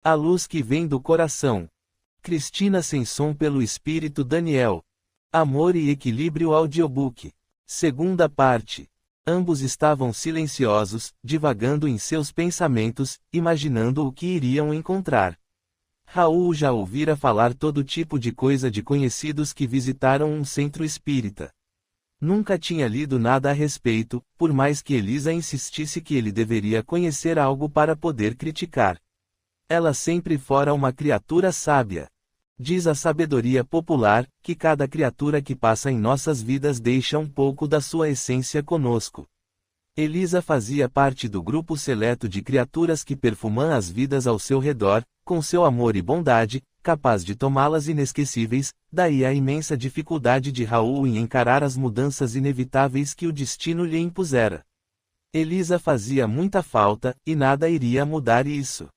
A luz que vem do coração. Cristina Senson pelo Espírito Daniel. Amor e Equilíbrio Audiobook. Segunda parte. Ambos estavam silenciosos, divagando em seus pensamentos, imaginando o que iriam encontrar. Raul já ouvira falar todo tipo de coisa de conhecidos que visitaram um centro espírita. Nunca tinha lido nada a respeito, por mais que Elisa insistisse que ele deveria conhecer algo para poder criticar. Ela sempre fora uma criatura sábia. Diz a sabedoria popular, que cada criatura que passa em nossas vidas deixa um pouco da sua essência conosco. Elisa fazia parte do grupo seleto de criaturas que perfumam as vidas ao seu redor, com seu amor e bondade, capaz de tomá-las inesquecíveis, daí a imensa dificuldade de Raul em encarar as mudanças inevitáveis que o destino lhe impusera. Elisa fazia muita falta, e nada iria mudar isso.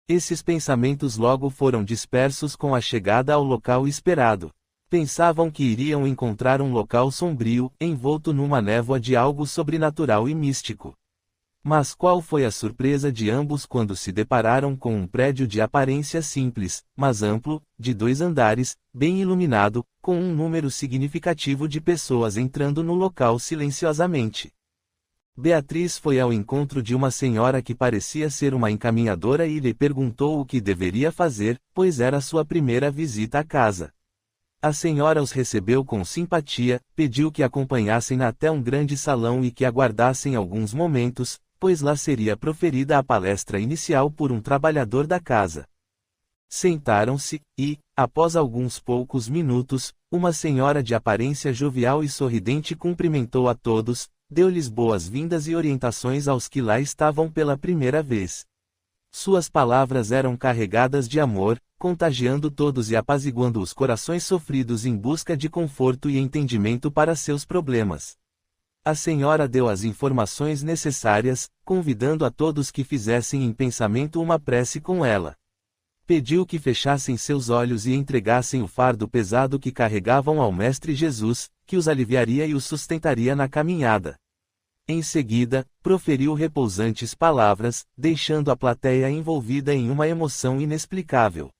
Esses pensamentos logo foram dispersos com a chegada ao local esperado. Pensavam que iriam encontrar um local sombrio, envolto numa névoa de algo sobrenatural e místico. Mas qual foi a surpresa de ambos quando se depararam com um prédio de aparência simples, mas amplo, de 2 andares, bem iluminado, com um número significativo de pessoas entrando no local silenciosamente. Beatriz foi ao encontro de uma senhora que parecia ser uma encaminhadora e lhe perguntou o que deveria fazer, pois era sua primeira visita à casa. A senhora os recebeu com simpatia, pediu que acompanhassem até um grande salão e que aguardassem alguns momentos, pois lá seria proferida a palestra inicial por um trabalhador da casa. Sentaram-se, e, após alguns poucos minutos, uma senhora de aparência jovial e sorridente cumprimentou a todos, deu-lhes boas-vindas e orientações aos que lá estavam pela primeira vez. Suas palavras eram carregadas de amor, contagiando todos e apaziguando os corações sofridos em busca de conforto e entendimento para seus problemas. A senhora deu as informações necessárias, convidando a todos que fizessem em pensamento uma prece com ela. Pediu que fechassem seus olhos e entregassem o fardo pesado que carregavam ao Mestre Jesus, que os aliviaria e os sustentaria na caminhada. Em seguida, proferiu repousantes palavras, deixando a plateia envolvida em uma emoção inexplicável.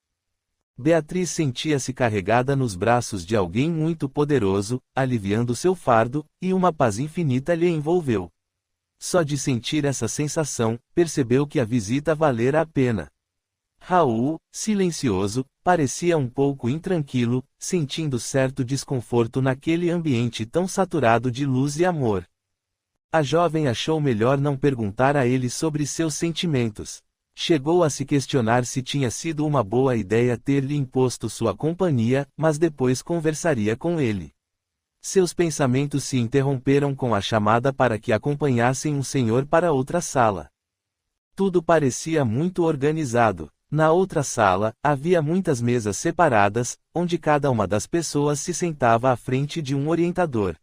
Beatriz sentia-se carregada nos braços de alguém muito poderoso, aliviando seu fardo, e uma paz infinita lhe envolveu. Só de sentir essa sensação, percebeu que a visita valera a pena. Raul, silencioso, parecia um pouco intranquilo, sentindo certo desconforto naquele ambiente tão saturado de luz e amor. A jovem achou melhor não perguntar a ele sobre seus sentimentos. Chegou a se questionar se tinha sido uma boa ideia ter-lhe imposto sua companhia, mas depois conversaria com ele. Seus pensamentos se interromperam com a chamada para que acompanhassem um senhor para outra sala. Tudo parecia muito organizado. Na outra sala, havia muitas mesas separadas, onde cada uma das pessoas se sentava à frente de um orientador.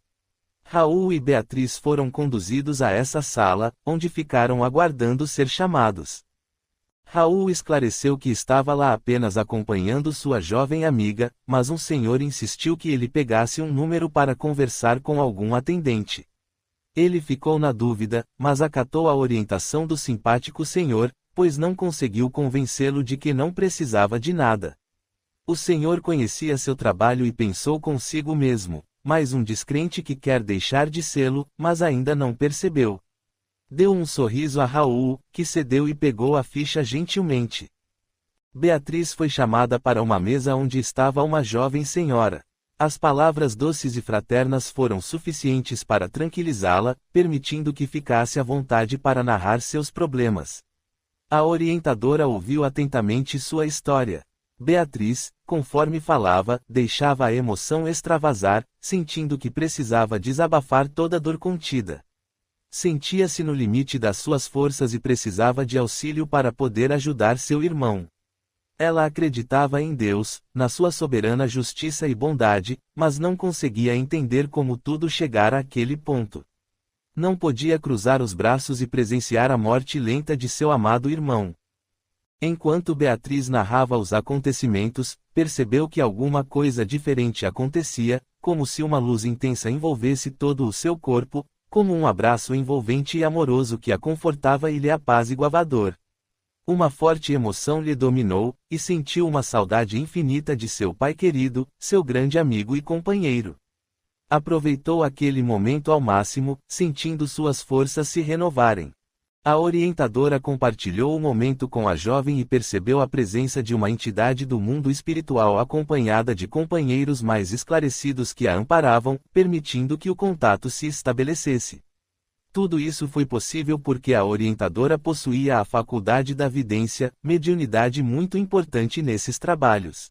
Raul e Beatriz foram conduzidos a essa sala, onde ficaram aguardando ser chamados. Raul esclareceu que estava lá apenas acompanhando sua jovem amiga, mas um senhor insistiu que ele pegasse um número para conversar com algum atendente. Ele ficou na dúvida, mas acatou a orientação do simpático senhor, pois não conseguiu convencê-lo de que não precisava de nada. O senhor conhecia seu trabalho e pensou consigo mesmo, mais um descrente que quer deixar de sê-lo, mas ainda não percebeu. Deu um sorriso a Raul, que cedeu e pegou a ficha gentilmente. Beatriz foi chamada para uma mesa onde estava uma jovem senhora. As palavras doces e fraternas foram suficientes para tranquilizá-la, permitindo que ficasse à vontade para narrar seus problemas. A orientadora ouviu atentamente sua história. Beatriz, conforme falava, deixava a emoção extravasar, sentindo que precisava desabafar toda a dor contida. Sentia-se no limite das suas forças e precisava de auxílio para poder ajudar seu irmão. Ela acreditava em Deus, na sua soberana justiça e bondade, mas não conseguia entender como tudo chegara àquele ponto. Não podia cruzar os braços e presenciar a morte lenta de seu amado irmão. Enquanto Beatriz narrava os acontecimentos, percebeu que alguma coisa diferente acontecia, como se uma luz intensa envolvesse todo o seu corpo, como um abraço envolvente e amoroso que a confortava e lhe apaziguava a dor. Uma forte emoção lhe dominou, e sentiu uma saudade infinita de seu pai querido, seu grande amigo e companheiro. Aproveitou aquele momento ao máximo, sentindo suas forças se renovarem. A orientadora compartilhou o momento com a jovem e percebeu a presença de uma entidade do mundo espiritual acompanhada de companheiros mais esclarecidos que a amparavam, permitindo que o contato se estabelecesse. Tudo isso foi possível porque a orientadora possuía a faculdade da vidência, mediunidade muito importante nesses trabalhos.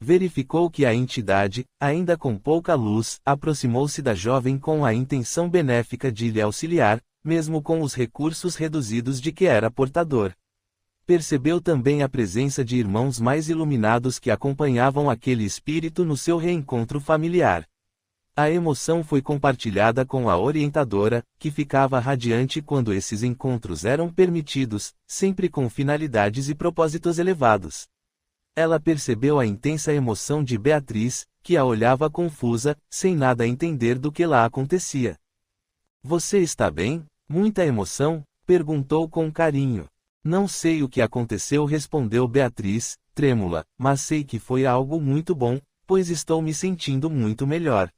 Verificou que a entidade, ainda com pouca luz, aproximou-se da jovem com a intenção benéfica de lhe auxiliar, mesmo com os recursos reduzidos de que era portador. Percebeu também a presença de irmãos mais iluminados que acompanhavam aquele espírito no seu reencontro familiar. A emoção foi compartilhada com a orientadora, que ficava radiante quando esses encontros eram permitidos, sempre com finalidades e propósitos elevados. Ela percebeu a intensa emoção de Beatriz, que a olhava confusa, sem nada entender do que lá acontecia. "Você está bem? Muita emoção?" perguntou com carinho. "Não sei o que aconteceu", respondeu Beatriz, trêmula, "mas sei que foi algo muito bom, pois estou me sentindo muito melhor.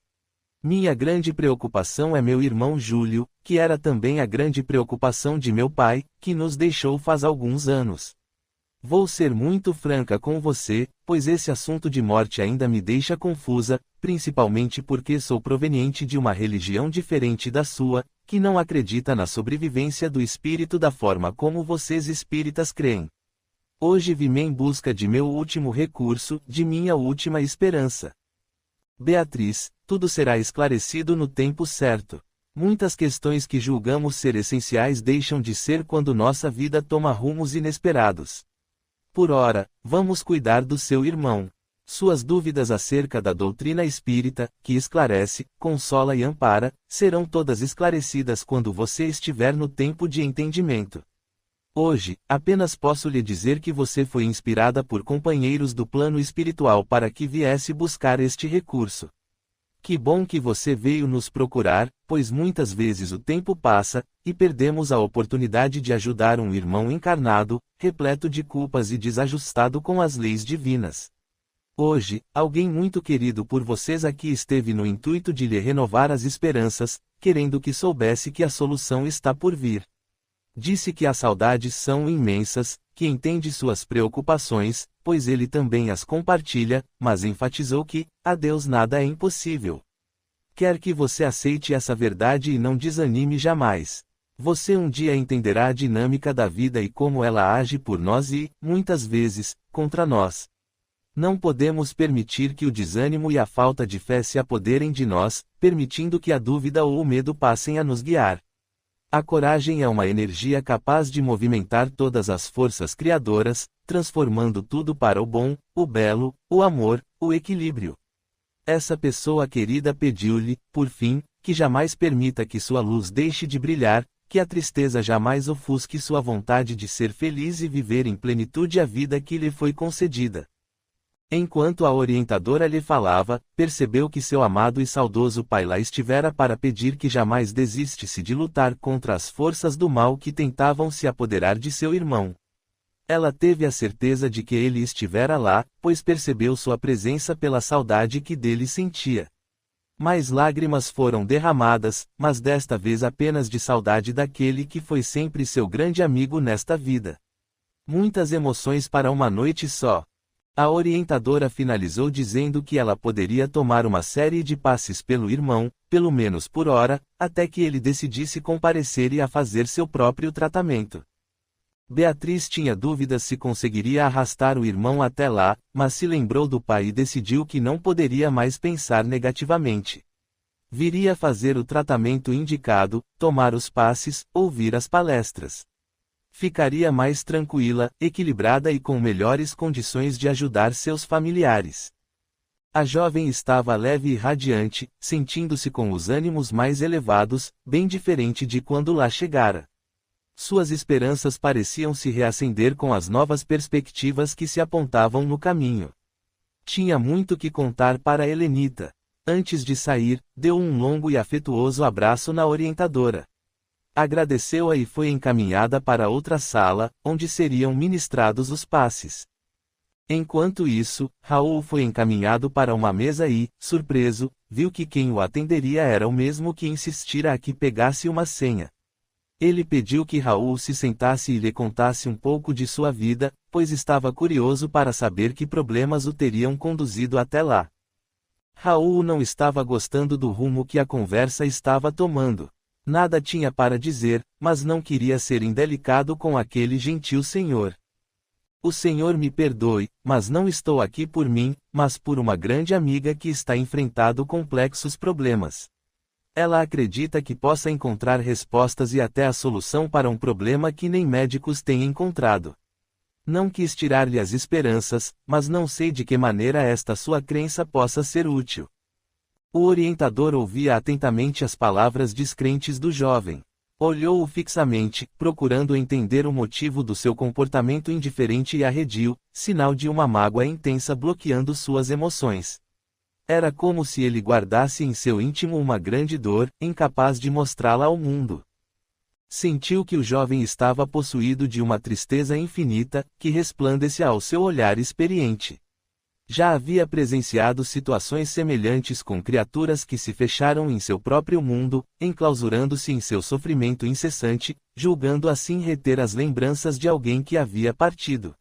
Minha grande preocupação é meu irmão Júlio, que era também a grande preocupação de meu pai, que nos deixou faz alguns anos. Vou ser muito franca com você, pois esse assunto de morte ainda me deixa confusa, principalmente porque sou proveniente de uma religião diferente da sua, que não acredita na sobrevivência do espírito da forma como vocês espíritas creem. Hoje vim em busca de meu último recurso, de minha última esperança. Beatriz, tudo será esclarecido no tempo certo. Muitas questões que julgamos ser essenciais deixam de ser quando nossa vida toma rumos inesperados. Por ora, vamos cuidar do seu irmão. Suas dúvidas acerca da doutrina espírita, que esclarece, consola e ampara, serão todas esclarecidas quando você estiver no tempo de entendimento. Hoje, apenas posso lhe dizer que você foi inspirada por companheiros do plano espiritual para que viesse buscar este recurso. Que bom que você veio nos procurar, pois muitas vezes o tempo passa, e perdemos a oportunidade de ajudar um irmão encarnado, repleto de culpas e desajustado com as leis divinas. Hoje, alguém muito querido por vocês aqui esteve no intuito de lhe renovar as esperanças, querendo que soubesse que a solução está por vir. Disse que as saudades são imensas, que entende suas preocupações, pois ele também as compartilha, mas enfatizou que, a Deus nada é impossível. Quer que você aceite essa verdade e não desanime jamais. Você um dia entenderá a dinâmica da vida e como ela age por nós e, muitas vezes, contra nós. Não podemos permitir que o desânimo e a falta de fé se apoderem de nós, permitindo que a dúvida ou o medo passem a nos guiar. A coragem é uma energia capaz de movimentar todas as forças criadoras, transformando tudo para o bom, o belo, o amor, o equilíbrio. Essa pessoa querida pediu-lhe, por fim, que jamais permita que sua luz deixe de brilhar, que a tristeza jamais ofusque sua vontade de ser feliz e viver em plenitude a vida que lhe foi concedida. Enquanto a orientadora lhe falava, percebeu que seu amado e saudoso pai lá estivera para pedir que jamais desistisse de lutar contra as forças do mal que tentavam se apoderar de seu irmão. Ela teve a certeza de que ele estivera lá, pois percebeu sua presença pela saudade que dele sentia. Mais lágrimas foram derramadas, mas desta vez apenas de saudade daquele que foi sempre seu grande amigo nesta vida. Muitas emoções para uma noite só. A orientadora finalizou dizendo que ela poderia tomar uma série de passes pelo irmão, pelo menos por hora, até que ele decidisse comparecer e a fazer seu próprio tratamento. Beatriz tinha dúvidas se conseguiria arrastar o irmão até lá, mas se lembrou do pai e decidiu que não poderia mais pensar negativamente. Viria fazer o tratamento indicado, tomar os passes, ouvir as palestras. Ficaria mais tranquila, equilibrada e com melhores condições de ajudar seus familiares. A jovem estava leve e radiante, sentindo-se com os ânimos mais elevados, bem diferente de quando lá chegara. Suas esperanças pareciam se reacender com as novas perspectivas que se apontavam no caminho. Tinha muito que contar para Helenita. Antes de sair, deu um longo e afetuoso abraço na orientadora. Agradeceu-a e foi encaminhada para outra sala, onde seriam ministrados os passes. Enquanto isso, Raul foi encaminhado para uma mesa e, surpreso, viu que quem o atenderia era o mesmo que insistira a que pegasse uma senha. Ele pediu que Raul se sentasse e lhe contasse um pouco de sua vida, pois estava curioso para saber que problemas o teriam conduzido até lá. Raul não estava gostando do rumo que a conversa estava tomando. Nada tinha para dizer, mas não queria ser indelicado com aquele gentil senhor. O senhor me perdoe, mas não estou aqui por mim, mas por uma grande amiga que está enfrentando complexos problemas. Ela acredita que possa encontrar respostas e até a solução para um problema que nem médicos têm encontrado. Não quis tirar-lhe as esperanças, mas não sei de que maneira esta sua crença possa ser útil. O orientador ouvia atentamente as palavras descrentes do jovem. Olhou-o fixamente, procurando entender o motivo do seu comportamento indiferente e arredio, sinal de uma mágoa intensa bloqueando suas emoções. Era como se ele guardasse em seu íntimo uma grande dor, incapaz de mostrá-la ao mundo. Sentiu que o jovem estava possuído de uma tristeza infinita, que resplandecia ao seu olhar experiente. Já havia presenciado situações semelhantes com criaturas que se fecharam em seu próprio mundo, enclausurando-se em seu sofrimento incessante, julgando assim reter as lembranças de alguém que havia partido.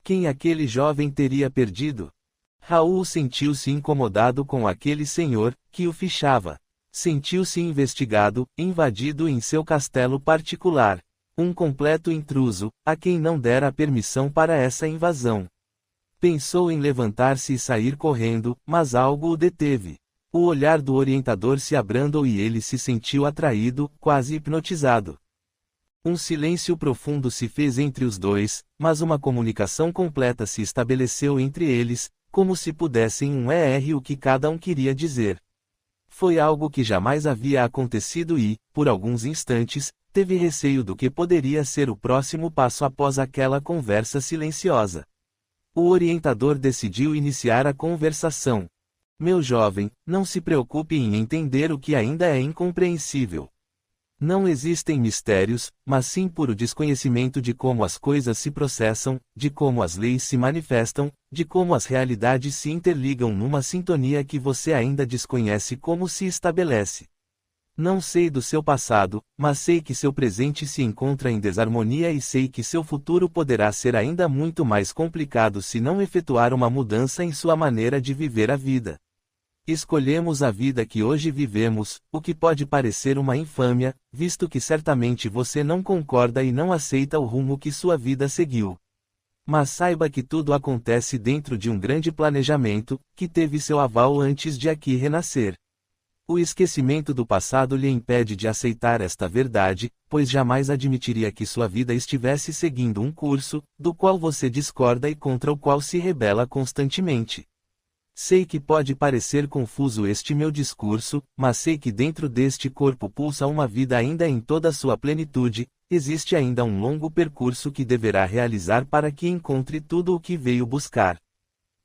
Quem aquele jovem teria perdido? Raul sentiu-se incomodado com aquele senhor, que o fichava. Sentiu-se investigado, invadido em seu castelo particular. Um completo intruso, a quem não dera a permissão para essa invasão. Pensou em levantar-se e sair correndo, mas algo o deteve. O olhar do orientador se abrandou e ele se sentiu atraído, quase hipnotizado. Um silêncio profundo se fez entre os dois, mas uma comunicação completa se estabeleceu entre eles, como se pudessem o que cada um queria dizer. Foi algo que jamais havia acontecido e, por alguns instantes, teve receio do que poderia ser o próximo passo após aquela conversa silenciosa. O orientador decidiu iniciar a conversação. Meu jovem, não se preocupe em entender o que ainda é incompreensível. Não existem mistérios, mas sim puro desconhecimento de como as coisas se processam, de como as leis se manifestam, de como as realidades se interligam numa sintonia que você ainda desconhece como se estabelece. Não sei do seu passado, mas sei que seu presente se encontra em desarmonia e sei que seu futuro poderá ser ainda muito mais complicado se não efetuar uma mudança em sua maneira de viver a vida. Escolhemos a vida que hoje vivemos, o que pode parecer uma infâmia, visto que certamente você não concorda e não aceita o rumo que sua vida seguiu. Mas saiba que tudo acontece dentro de um grande planejamento, que teve seu aval antes de aqui renascer. O esquecimento do passado lhe impede de aceitar esta verdade, pois jamais admitiria que sua vida estivesse seguindo um curso, do qual você discorda e contra o qual se rebela constantemente. Sei que pode parecer confuso este meu discurso, mas sei que dentro deste corpo pulsa uma vida ainda em toda sua plenitude, existe ainda um longo percurso que deverá realizar para que encontre tudo o que veio buscar.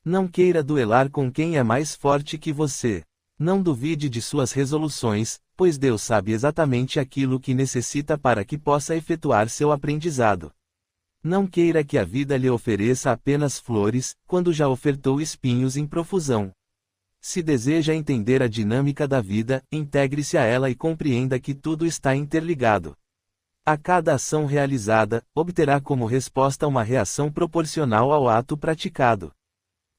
Não queira duelar com quem é mais forte que você. Não duvide de suas resoluções, pois Deus sabe exatamente aquilo que necessita para que possa efetuar seu aprendizado. Não queira que a vida lhe ofereça apenas flores, quando já ofertou espinhos em profusão. Se deseja entender a dinâmica da vida, integre-se a ela e compreenda que tudo está interligado. A cada ação realizada, obterá como resposta uma reação proporcional ao ato praticado.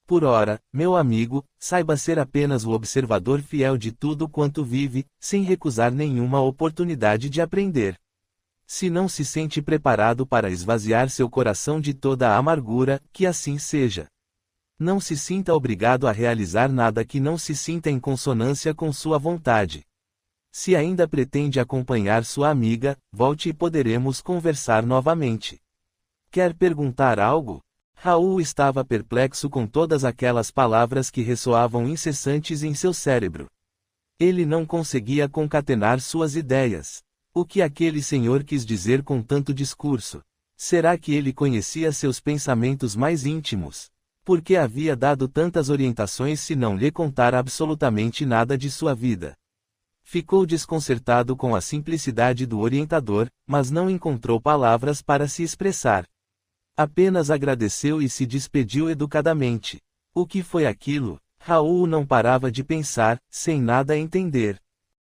Por ora, meu amigo, saiba ser apenas o observador fiel de tudo quanto vive, sem recusar nenhuma oportunidade de aprender. Se não se sente preparado para esvaziar seu coração de toda a amargura, que assim seja. Não se sinta obrigado a realizar nada que não se sinta em consonância com sua vontade. Se ainda pretende acompanhar sua amiga, volte e poderemos conversar novamente. Quer perguntar algo? Raul estava perplexo com todas aquelas palavras que ressoavam incessantes em seu cérebro. Ele não conseguia concatenar suas ideias. O que aquele senhor quis dizer com tanto discurso? Será que ele conhecia seus pensamentos mais íntimos? Por que havia dado tantas orientações se não lhe contara absolutamente nada de sua vida? Ficou desconcertado com a simplicidade do orientador, mas não encontrou palavras para se expressar. Apenas agradeceu e se despediu educadamente. O que foi aquilo? Raul não parava de pensar, sem nada entender.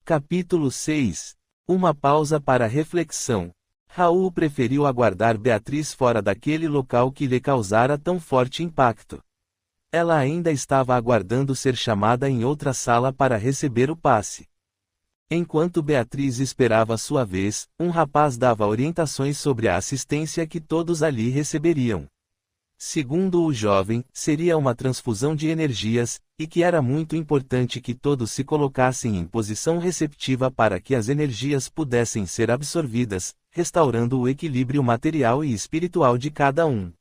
Capítulo 6. Uma pausa para reflexão. Raul preferiu aguardar Beatriz fora daquele local que lhe causara tão forte impacto. Ela ainda estava aguardando ser chamada em outra sala para receber o passe. Enquanto Beatriz esperava sua vez, um rapaz dava orientações sobre a assistência que todos ali receberiam. Segundo o jovem, seria uma transfusão de energias, e que era muito importante que todos se colocassem em posição receptiva para que as energias pudessem ser absorvidas, restaurando o equilíbrio material e espiritual de cada um.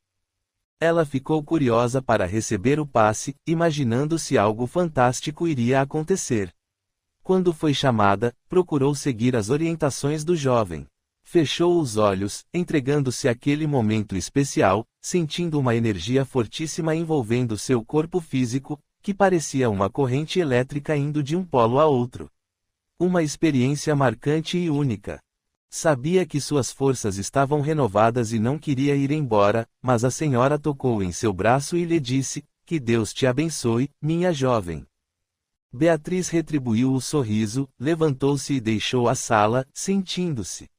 Ela ficou curiosa para receber o passe, imaginando se algo fantástico iria acontecer. Quando foi chamada, procurou seguir as orientações do jovem. Fechou os olhos, entregando-se àquele momento especial, sentindo uma energia fortíssima envolvendo seu corpo físico, que parecia uma corrente elétrica indo de um polo a outro. Uma experiência marcante e única. Sabia que suas forças estavam renovadas e não queria ir embora, mas a senhora tocou em seu braço e lhe disse: "Que Deus te abençoe, minha jovem." Beatriz retribuiu o sorriso, levantou-se e deixou a sala, sentindo-se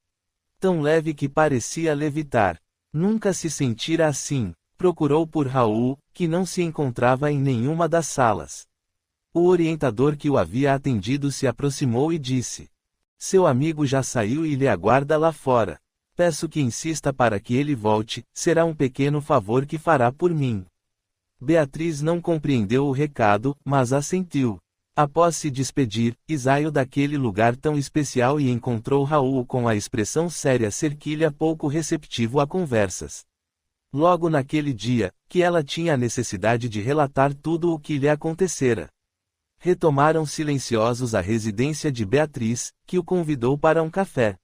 tão leve que parecia levitar. Nunca se sentira assim. Procurou por Raul, que não se encontrava em nenhuma das salas. O orientador que o havia atendido se aproximou e disse: "Seu amigo já saiu e lhe aguarda lá fora. Peço que insista para que ele volte, será um pequeno favor que fará por mim." Beatriz não compreendeu o recado, mas assentiu. Após se despedir, saiu daquele lugar tão especial e encontrou Raul com a expressão séria cerquilha pouco receptivo a conversas. Logo naquele dia, que ela tinha a necessidade de relatar tudo o que lhe acontecera. Retomaram silenciosos a residência de Beatriz, que o convidou para um café.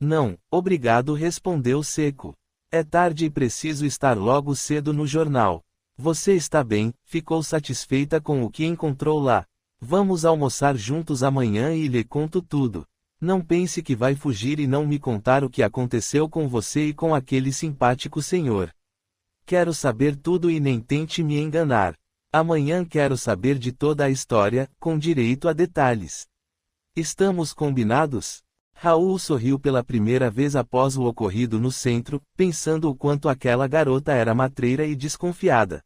"Não, obrigado", respondeu seco. "É tarde e preciso estar logo cedo no jornal." "Você está bem?" Ficou satisfeita com o que encontrou lá. "Vamos almoçar juntos amanhã e lhe conto tudo. Não pense que vai fugir e não me contar o que aconteceu com você e com aquele simpático senhor. Quero saber tudo e nem tente me enganar. Amanhã quero saber de toda a história, com direito a detalhes. Estamos combinados?" Raul sorriu pela primeira vez após o ocorrido no centro, pensando o quanto aquela garota era matreira e desconfiada.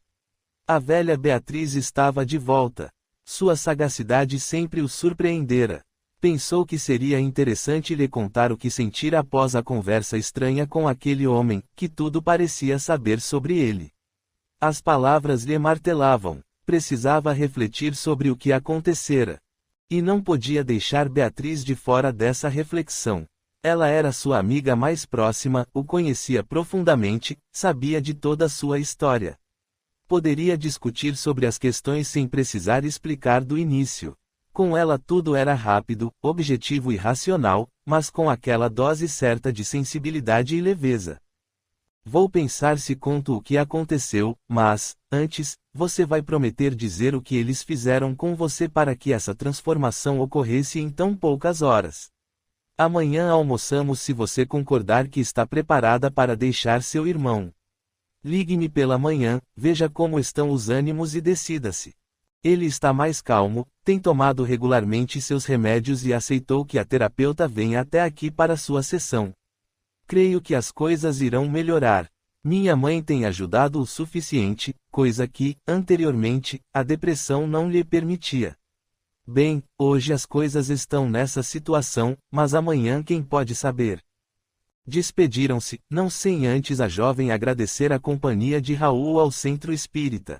A velha Beatriz estava de volta. Sua sagacidade sempre o surpreendera. Pensou que seria interessante lhe contar o que sentira após a conversa estranha com aquele homem, que tudo parecia saber sobre ele. As palavras lhe martelavam. Precisava refletir sobre o que acontecera. E não podia deixar Beatriz de fora dessa reflexão. Ela era sua amiga mais próxima, o conhecia profundamente, sabia de toda a sua história. Poderia discutir sobre as questões sem precisar explicar do início. Com ela tudo era rápido, objetivo e racional, mas com aquela dose certa de sensibilidade e leveza. "Vou pensar se conto o que aconteceu, mas, antes, você vai prometer dizer o que eles fizeram com você para que essa transformação ocorresse em tão poucas horas. Amanhã almoçamos se você concordar que está preparada para deixar seu irmão. Ligue-me pela manhã, veja como estão os ânimos e decida-se. Ele está mais calmo, tem tomado regularmente seus remédios e aceitou que a terapeuta venha até aqui para sua sessão. Creio que as coisas irão melhorar. Minha mãe tem ajudado o suficiente, coisa que, anteriormente, a depressão não lhe permitia. Bem, hoje as coisas estão nessa situação, mas amanhã quem pode saber." Despediram-se, não sem antes a jovem agradecer a companhia de Raul ao centro espírita.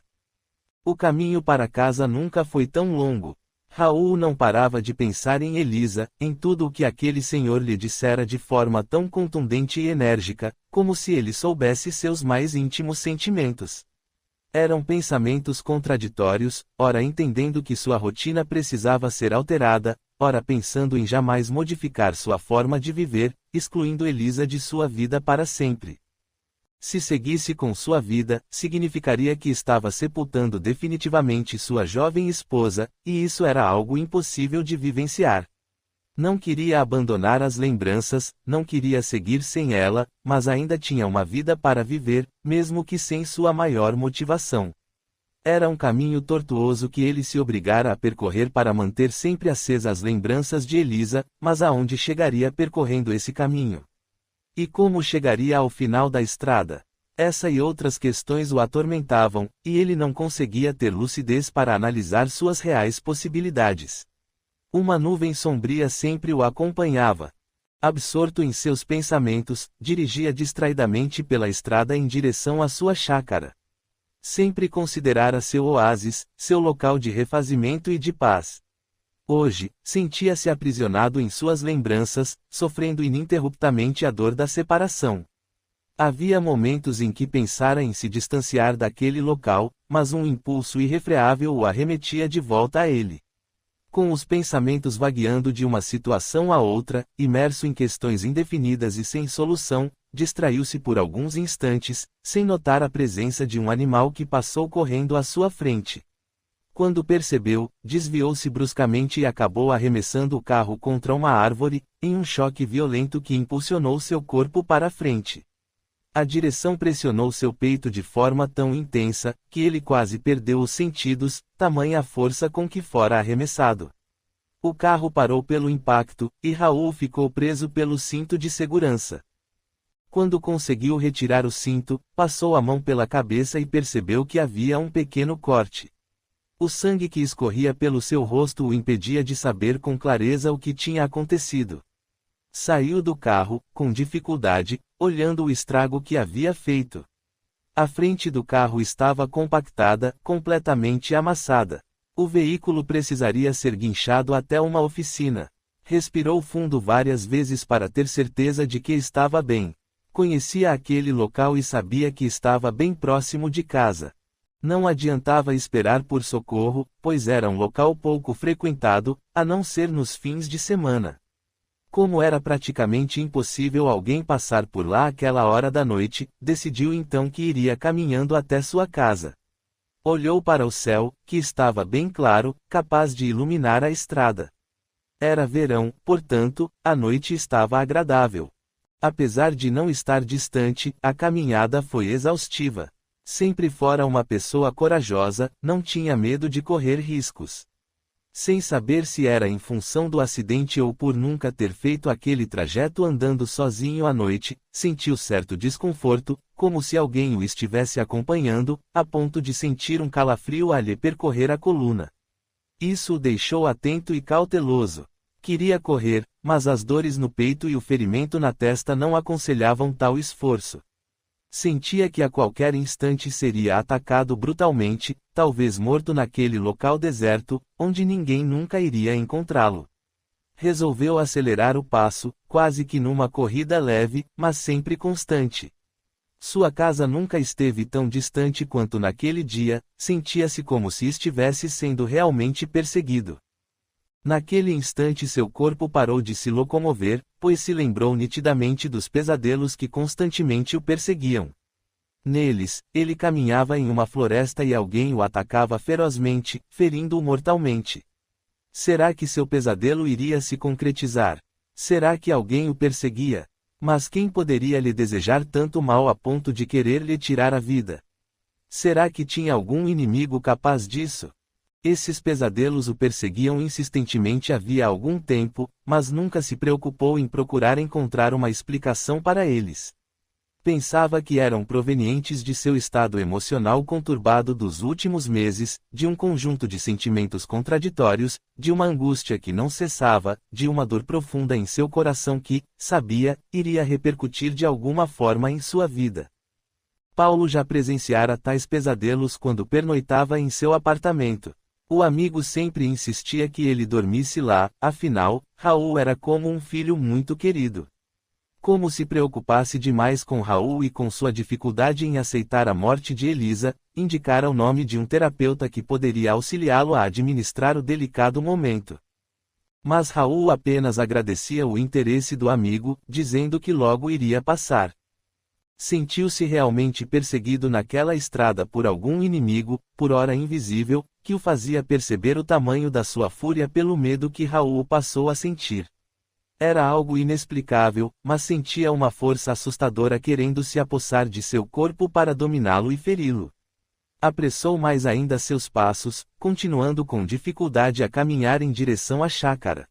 O caminho para casa nunca foi tão longo. Raul não parava de pensar em Elisa, em tudo o que aquele senhor lhe dissera de forma tão contundente e enérgica, como se ele soubesse seus mais íntimos sentimentos. Eram pensamentos contraditórios, ora entendendo que sua rotina precisava ser alterada, ora pensando em jamais modificar sua forma de viver, excluindo Elisa de sua vida para sempre. Se seguisse com sua vida, significaria que estava sepultando definitivamente sua jovem esposa, e isso era algo impossível de vivenciar. Não queria abandonar as lembranças, não queria seguir sem ela, mas ainda tinha uma vida para viver, mesmo que sem sua maior motivação. Era um caminho tortuoso que ele se obrigara a percorrer para manter sempre acesas as lembranças de Elisa, mas aonde chegaria percorrendo esse caminho? E como chegaria ao final da estrada? Essa e outras questões o atormentavam, e ele não conseguia ter lucidez para analisar suas reais possibilidades. Uma nuvem sombria sempre o acompanhava. Absorto em seus pensamentos, dirigia distraidamente pela estrada em direção à sua chácara. Sempre considerara seu oásis, seu local de refazimento e de paz. Hoje, sentia-se aprisionado em suas lembranças, sofrendo ininterruptamente a dor da separação. Havia momentos em que pensara em se distanciar daquele local, mas um impulso irrefreável o arremetia de volta a ele. Com os pensamentos vagueando de uma situação a outra, imerso em questões indefinidas e sem solução, distraiu-se por alguns instantes, sem notar a presença de um animal que passou correndo à sua frente. Quando percebeu, desviou-se bruscamente e acabou arremessando o carro contra uma árvore, em um choque violento que impulsionou seu corpo para a frente. A direção pressionou seu peito de forma tão intensa, que ele quase perdeu os sentidos, tamanha a força com que fora arremessado. O carro parou pelo impacto, e Raul ficou preso pelo cinto de segurança. Quando conseguiu retirar o cinto, passou a mão pela cabeça e percebeu que havia um pequeno corte. O sangue que escorria pelo seu rosto o impedia de saber com clareza o que tinha acontecido. Saiu do carro, com dificuldade, olhando o estrago que havia feito. A frente do carro estava compactada, completamente amassada. O veículo precisaria ser guinchado até uma oficina. Respirou fundo várias vezes para ter certeza de que estava bem. Conhecia aquele local e sabia que estava bem próximo de casa. Não adiantava esperar por socorro, pois era um local pouco frequentado, a não ser nos fins de semana. Como era praticamente impossível alguém passar por lá àquela hora da noite, decidiu então que iria caminhando até sua casa. Olhou para o céu, que estava bem claro, capaz de iluminar a estrada. Era verão, portanto, a noite estava agradável. Apesar de não estar distante, a caminhada foi exaustiva. Sempre fora uma pessoa corajosa, não tinha medo de correr riscos. Sem saber se era em função do acidente ou por nunca ter feito aquele trajeto andando sozinho à noite, sentiu certo desconforto, como se alguém o estivesse acompanhando, a ponto de sentir um calafrio a lhe percorrer a coluna. Isso o deixou atento e cauteloso. Queria correr, mas as dores no peito e o ferimento na testa não aconselhavam tal esforço. Sentia que a qualquer instante seria atacado brutalmente, talvez morto naquele local deserto, onde ninguém nunca iria encontrá-lo. Resolveu acelerar o passo, quase que numa corrida leve, mas sempre constante. Sua casa nunca esteve tão distante quanto naquele dia, sentia-se como se estivesse sendo realmente perseguido. Naquele instante seu corpo parou de se locomover, pois se lembrou nitidamente dos pesadelos que constantemente o perseguiam. Neles, ele caminhava em uma floresta e alguém o atacava ferozmente, ferindo-o mortalmente. Será que seu pesadelo iria se concretizar? Será que alguém o perseguia? Mas quem poderia lhe desejar tanto mal a ponto de querer lhe tirar a vida? Será que tinha algum inimigo capaz disso? Esses pesadelos o perseguiam insistentemente havia algum tempo, mas nunca se preocupou em procurar encontrar uma explicação para eles. Pensava que eram provenientes de seu estado emocional conturbado dos últimos meses, de um conjunto de sentimentos contraditórios, de uma angústia que não cessava, de uma dor profunda em seu coração que, sabia, iria repercutir de alguma forma em sua vida. Paulo já presenciara tais pesadelos quando pernoitava em seu apartamento. O amigo sempre insistia que ele dormisse lá, afinal, Raul era como um filho muito querido. Como se preocupasse demais com Raul e com sua dificuldade em aceitar a morte de Elisa, indicara o nome de um terapeuta que poderia auxiliá-lo a administrar o delicado momento. Mas Raul apenas agradecia o interesse do amigo, dizendo que logo iria passar. Sentiu-se realmente perseguido naquela estrada por algum inimigo, por ora invisível, que o fazia perceber o tamanho da sua fúria pelo medo que Raul passou a sentir. Era algo inexplicável, mas sentia uma força assustadora querendo se apossar de seu corpo para dominá-lo e feri-lo. Apressou mais ainda seus passos, continuando com dificuldade a caminhar em direção à chácara.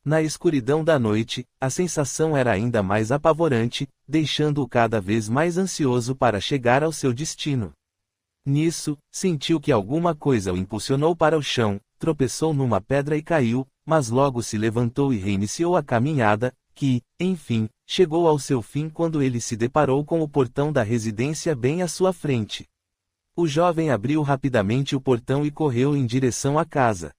Na escuridão da noite, a sensação era ainda mais apavorante, deixando-o cada vez mais ansioso para chegar ao seu destino. Nisso, sentiu que alguma coisa o impulsionou para o chão, tropeçou numa pedra e caiu, mas logo se levantou e reiniciou a caminhada, que, enfim, chegou ao seu fim quando ele se deparou com o portão da residência bem à sua frente. O jovem abriu rapidamente o portão e correu em direção à casa.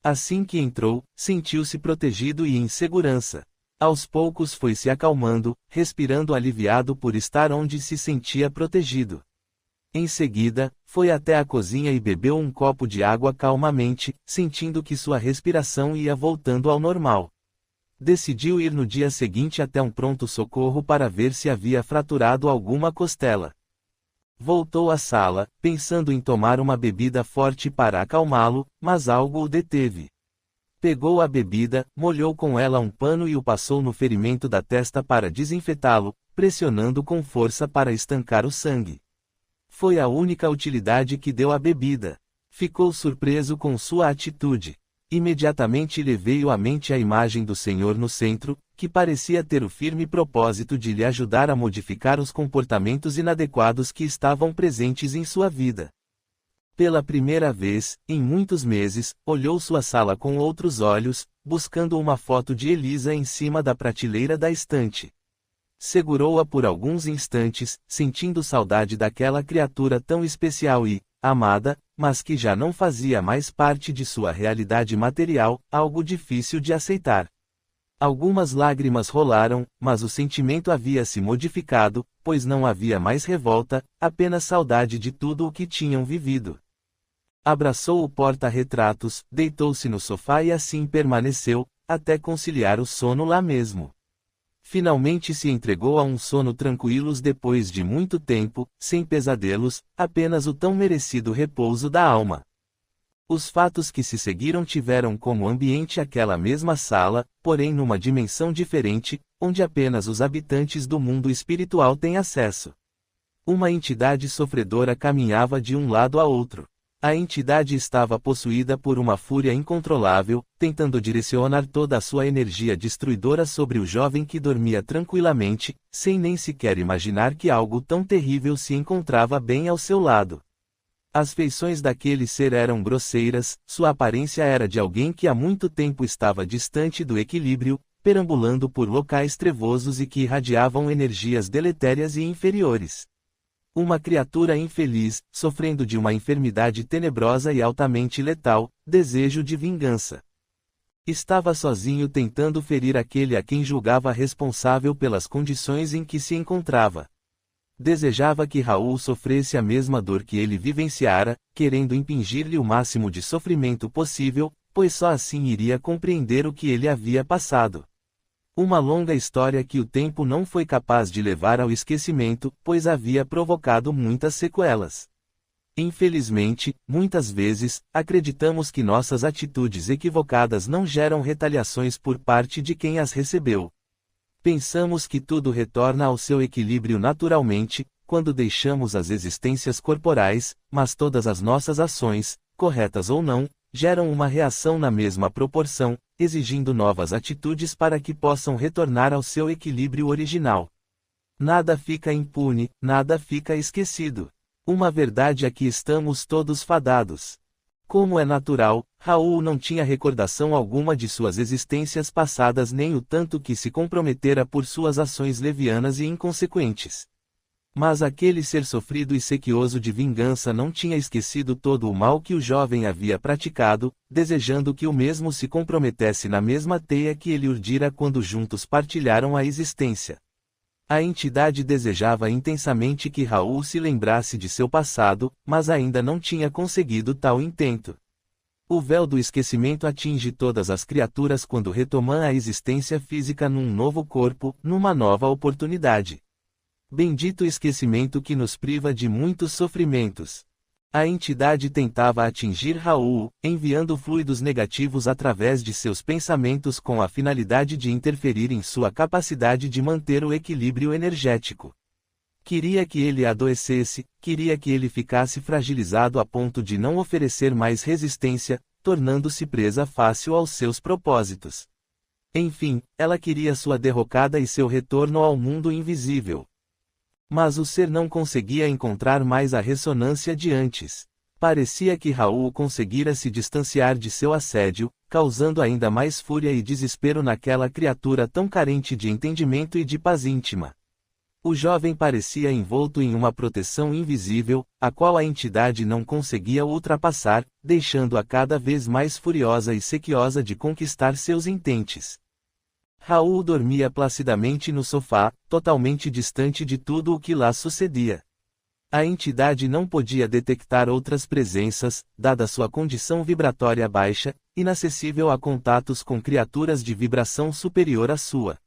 Assim que entrou, sentiu-se protegido e em segurança. Aos poucos foi se acalmando, respirando aliviado por estar onde se sentia protegido. Em seguida, foi até a cozinha e bebeu um copo de água calmamente, sentindo que sua respiração ia voltando ao normal. Decidiu ir no dia seguinte até um pronto-socorro para ver se havia fraturado alguma costela. Voltou à sala, pensando em tomar uma bebida forte para acalmá-lo, mas algo o deteve. Pegou a bebida, molhou com ela um pano e o passou no ferimento da testa para desinfetá-lo, pressionando com força para estancar o sangue. Foi a única utilidade que deu a bebida. Ficou surpreso com sua atitude. Imediatamente lhe veio à mente a imagem do Senhor no centro, que parecia ter o firme propósito de lhe ajudar a modificar os comportamentos inadequados que estavam presentes em sua vida. Pela primeira vez, em muitos meses, olhou sua sala com outros olhos, buscando uma foto de Elisa em cima da prateleira da estante. Segurou-a por alguns instantes, sentindo saudade daquela criatura tão especial e amada, mas que já não fazia mais parte de sua realidade material, algo difícil de aceitar. Algumas lágrimas rolaram, mas o sentimento havia se modificado, pois não havia mais revolta, apenas saudade de tudo o que tinham vivido. Abraçou o porta-retratos, deitou-se no sofá e assim permaneceu, até conciliar o sono lá mesmo. Finalmente se entregou a um sono tranquilo depois de muito tempo, sem pesadelos, apenas o tão merecido repouso da alma. Os fatos que se seguiram tiveram como ambiente aquela mesma sala, porém numa dimensão diferente, onde apenas os habitantes do mundo espiritual têm acesso. Uma entidade sofredora caminhava de um lado a outro. A entidade estava possuída por uma fúria incontrolável, tentando direcionar toda a sua energia destruidora sobre o jovem que dormia tranquilamente, sem nem sequer imaginar que algo tão terrível se encontrava bem ao seu lado. As feições daquele ser eram grosseiras, sua aparência era de alguém que há muito tempo estava distante do equilíbrio, perambulando por locais trevosos e que irradiavam energias deletérias e inferiores. Uma criatura infeliz, sofrendo de uma enfermidade tenebrosa e altamente letal, desejo de vingança. Estava sozinho tentando ferir aquele a quem julgava responsável pelas condições em que se encontrava. Desejava que Raul sofresse a mesma dor que ele vivenciara, querendo impingir-lhe o máximo de sofrimento possível, pois só assim iria compreender o que ele havia passado. Uma longa história que o tempo não foi capaz de levar ao esquecimento, pois havia provocado muitas sequelas. Infelizmente, muitas vezes, acreditamos que nossas atitudes equivocadas não geram retaliações por parte de quem as recebeu. Pensamos que tudo retorna ao seu equilíbrio naturalmente, quando deixamos as existências corporais, mas todas as nossas ações, corretas ou não, geram uma reação na mesma proporção, exigindo novas atitudes para que possam retornar ao seu equilíbrio original. Nada fica impune, nada fica esquecido. Uma verdade a que estamos todos fadados. Como é natural, Raul não tinha recordação alguma de suas existências passadas nem o tanto que se comprometera por suas ações levianas e inconsequentes. Mas aquele ser sofrido e sequioso de vingança não tinha esquecido todo o mal que o jovem havia praticado, desejando que o mesmo se comprometesse na mesma teia que ele urdira quando juntos partilharam a existência. A entidade desejava intensamente que Raul se lembrasse de seu passado, mas ainda não tinha conseguido tal intento. O véu do esquecimento atinge todas as criaturas quando retomam a existência física num novo corpo, numa nova oportunidade. Bendito esquecimento que nos priva de muitos sofrimentos. A entidade tentava atingir Raul, enviando fluidos negativos através de seus pensamentos com a finalidade de interferir em sua capacidade de manter o equilíbrio energético. Queria que ele adoecesse, queria que ele ficasse fragilizado a ponto de não oferecer mais resistência, tornando-se presa fácil aos seus propósitos. Enfim, ela queria sua derrocada e seu retorno ao mundo invisível. Mas o ser não conseguia encontrar mais a ressonância de antes. Parecia que Raul conseguira se distanciar de seu assédio, causando ainda mais fúria e desespero naquela criatura tão carente de entendimento e de paz íntima. O jovem parecia envolto em uma proteção invisível, a qual a entidade não conseguia ultrapassar, deixando-a cada vez mais furiosa e sequiosa de conquistar seus intentes. Raul dormia placidamente no sofá, totalmente distante de tudo o que lá sucedia. A entidade não podia detectar outras presenças, dada sua condição vibratória baixa, inacessível a contatos com criaturas de vibração superior à sua.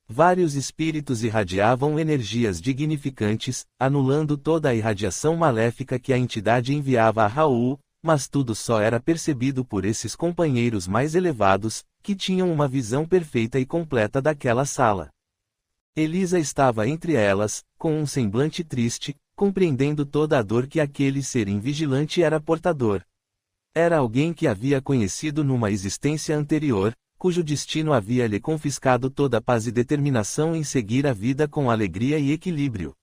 Vários espíritos irradiavam energias dignificantes, anulando toda a irradiação maléfica que a entidade enviava a Raul, mas tudo só era percebido por esses companheiros mais elevados, que tinham uma visão perfeita e completa daquela sala. Elisa estava entre elas, com um semblante triste, compreendendo toda a dor que aquele ser invigilante era portador. Era alguém que havia conhecido numa existência anterior, cujo destino havia lhe confiscado toda a paz e determinação em seguir a vida com alegria e equilíbrio.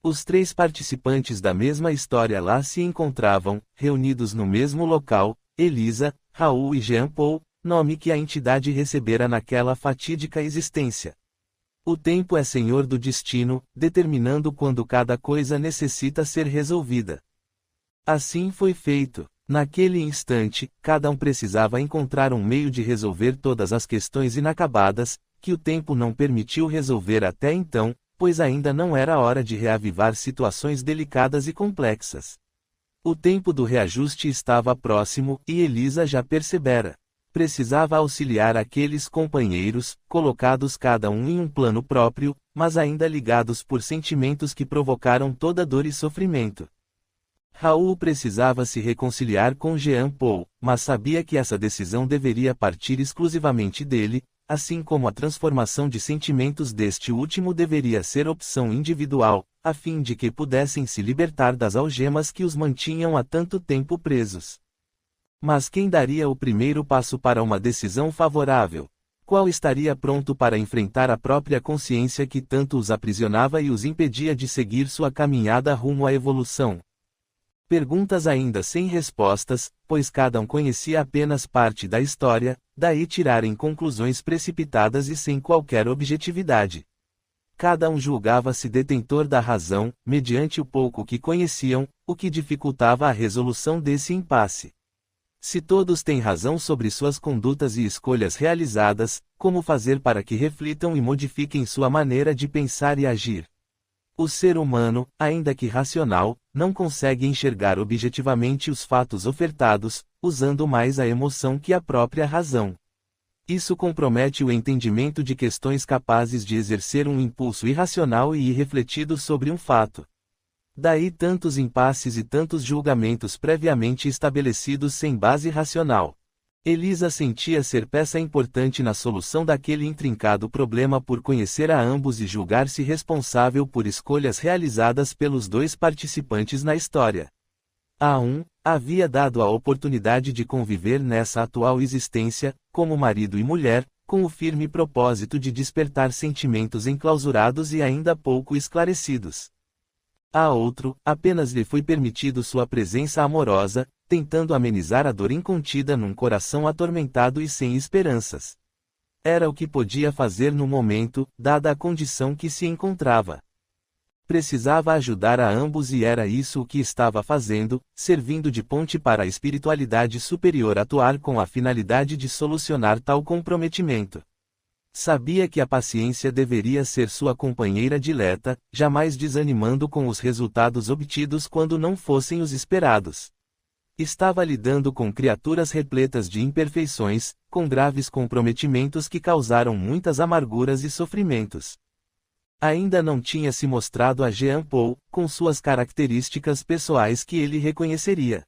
Os três participantes da mesma história lá se encontravam, reunidos no mesmo local, Elisa, Raul e Jean-Paul, nome que a entidade recebera naquela fatídica existência. O tempo é senhor do destino, determinando quando cada coisa necessita ser resolvida. Assim foi feito. Naquele instante, cada um precisava encontrar um meio de resolver todas as questões inacabadas, que o tempo não permitiu resolver até então, pois ainda não era hora de reavivar situações delicadas e complexas. O tempo do reajuste estava próximo, e Elisa já percebera. Precisava auxiliar aqueles companheiros, colocados cada um em um plano próprio, mas ainda ligados por sentimentos que provocaram toda dor e sofrimento. Raul precisava se reconciliar com Jean-Paul, mas sabia que essa decisão deveria partir exclusivamente dele, assim como a transformação de sentimentos deste último deveria ser opção individual, a fim de que pudessem se libertar das algemas que os mantinham há tanto tempo presos. Mas quem daria o primeiro passo para uma decisão favorável? Qual estaria pronto para enfrentar a própria consciência que tanto os aprisionava e os impedia de seguir sua caminhada rumo à evolução? Perguntas ainda sem respostas, pois cada um conhecia apenas parte da história, daí tirarem conclusões precipitadas e sem qualquer objetividade. Cada um julgava-se detentor da razão, mediante o pouco que conheciam, o que dificultava a resolução desse impasse. Se todos têm razão sobre suas condutas e escolhas realizadas, como fazer para que reflitam e modifiquem sua maneira de pensar e agir? O ser humano, ainda que racional, não consegue enxergar objetivamente os fatos ofertados, usando mais a emoção que a própria razão. Isso compromete o entendimento de questões capazes de exercer um impulso irracional e irrefletido sobre um fato. Daí tantos impasses e tantos julgamentos previamente estabelecidos sem base racional. Elisa sentia ser peça importante na solução daquele intrincado problema por conhecer a ambos e julgar-se responsável por escolhas realizadas pelos dois participantes na história. A um, havia dado a oportunidade de conviver nessa atual existência, como marido e mulher, com o firme propósito de despertar sentimentos enclausurados e ainda pouco esclarecidos. A outro, apenas lhe foi permitido sua presença amorosa, tentando amenizar a dor incontida num coração atormentado e sem esperanças. Era o que podia fazer no momento, dada a condição que se encontrava. Precisava ajudar a ambos e era isso o que estava fazendo, servindo de ponte para a espiritualidade superior atuar com a finalidade de solucionar tal comprometimento. Sabia que a paciência deveria ser sua companheira dileta, jamais desanimando com os resultados obtidos quando não fossem os esperados. Estava lidando com criaturas repletas de imperfeições, com graves comprometimentos que causaram muitas amarguras e sofrimentos. Ainda não tinha se mostrado a Jean Paul, com suas características pessoais que ele reconheceria.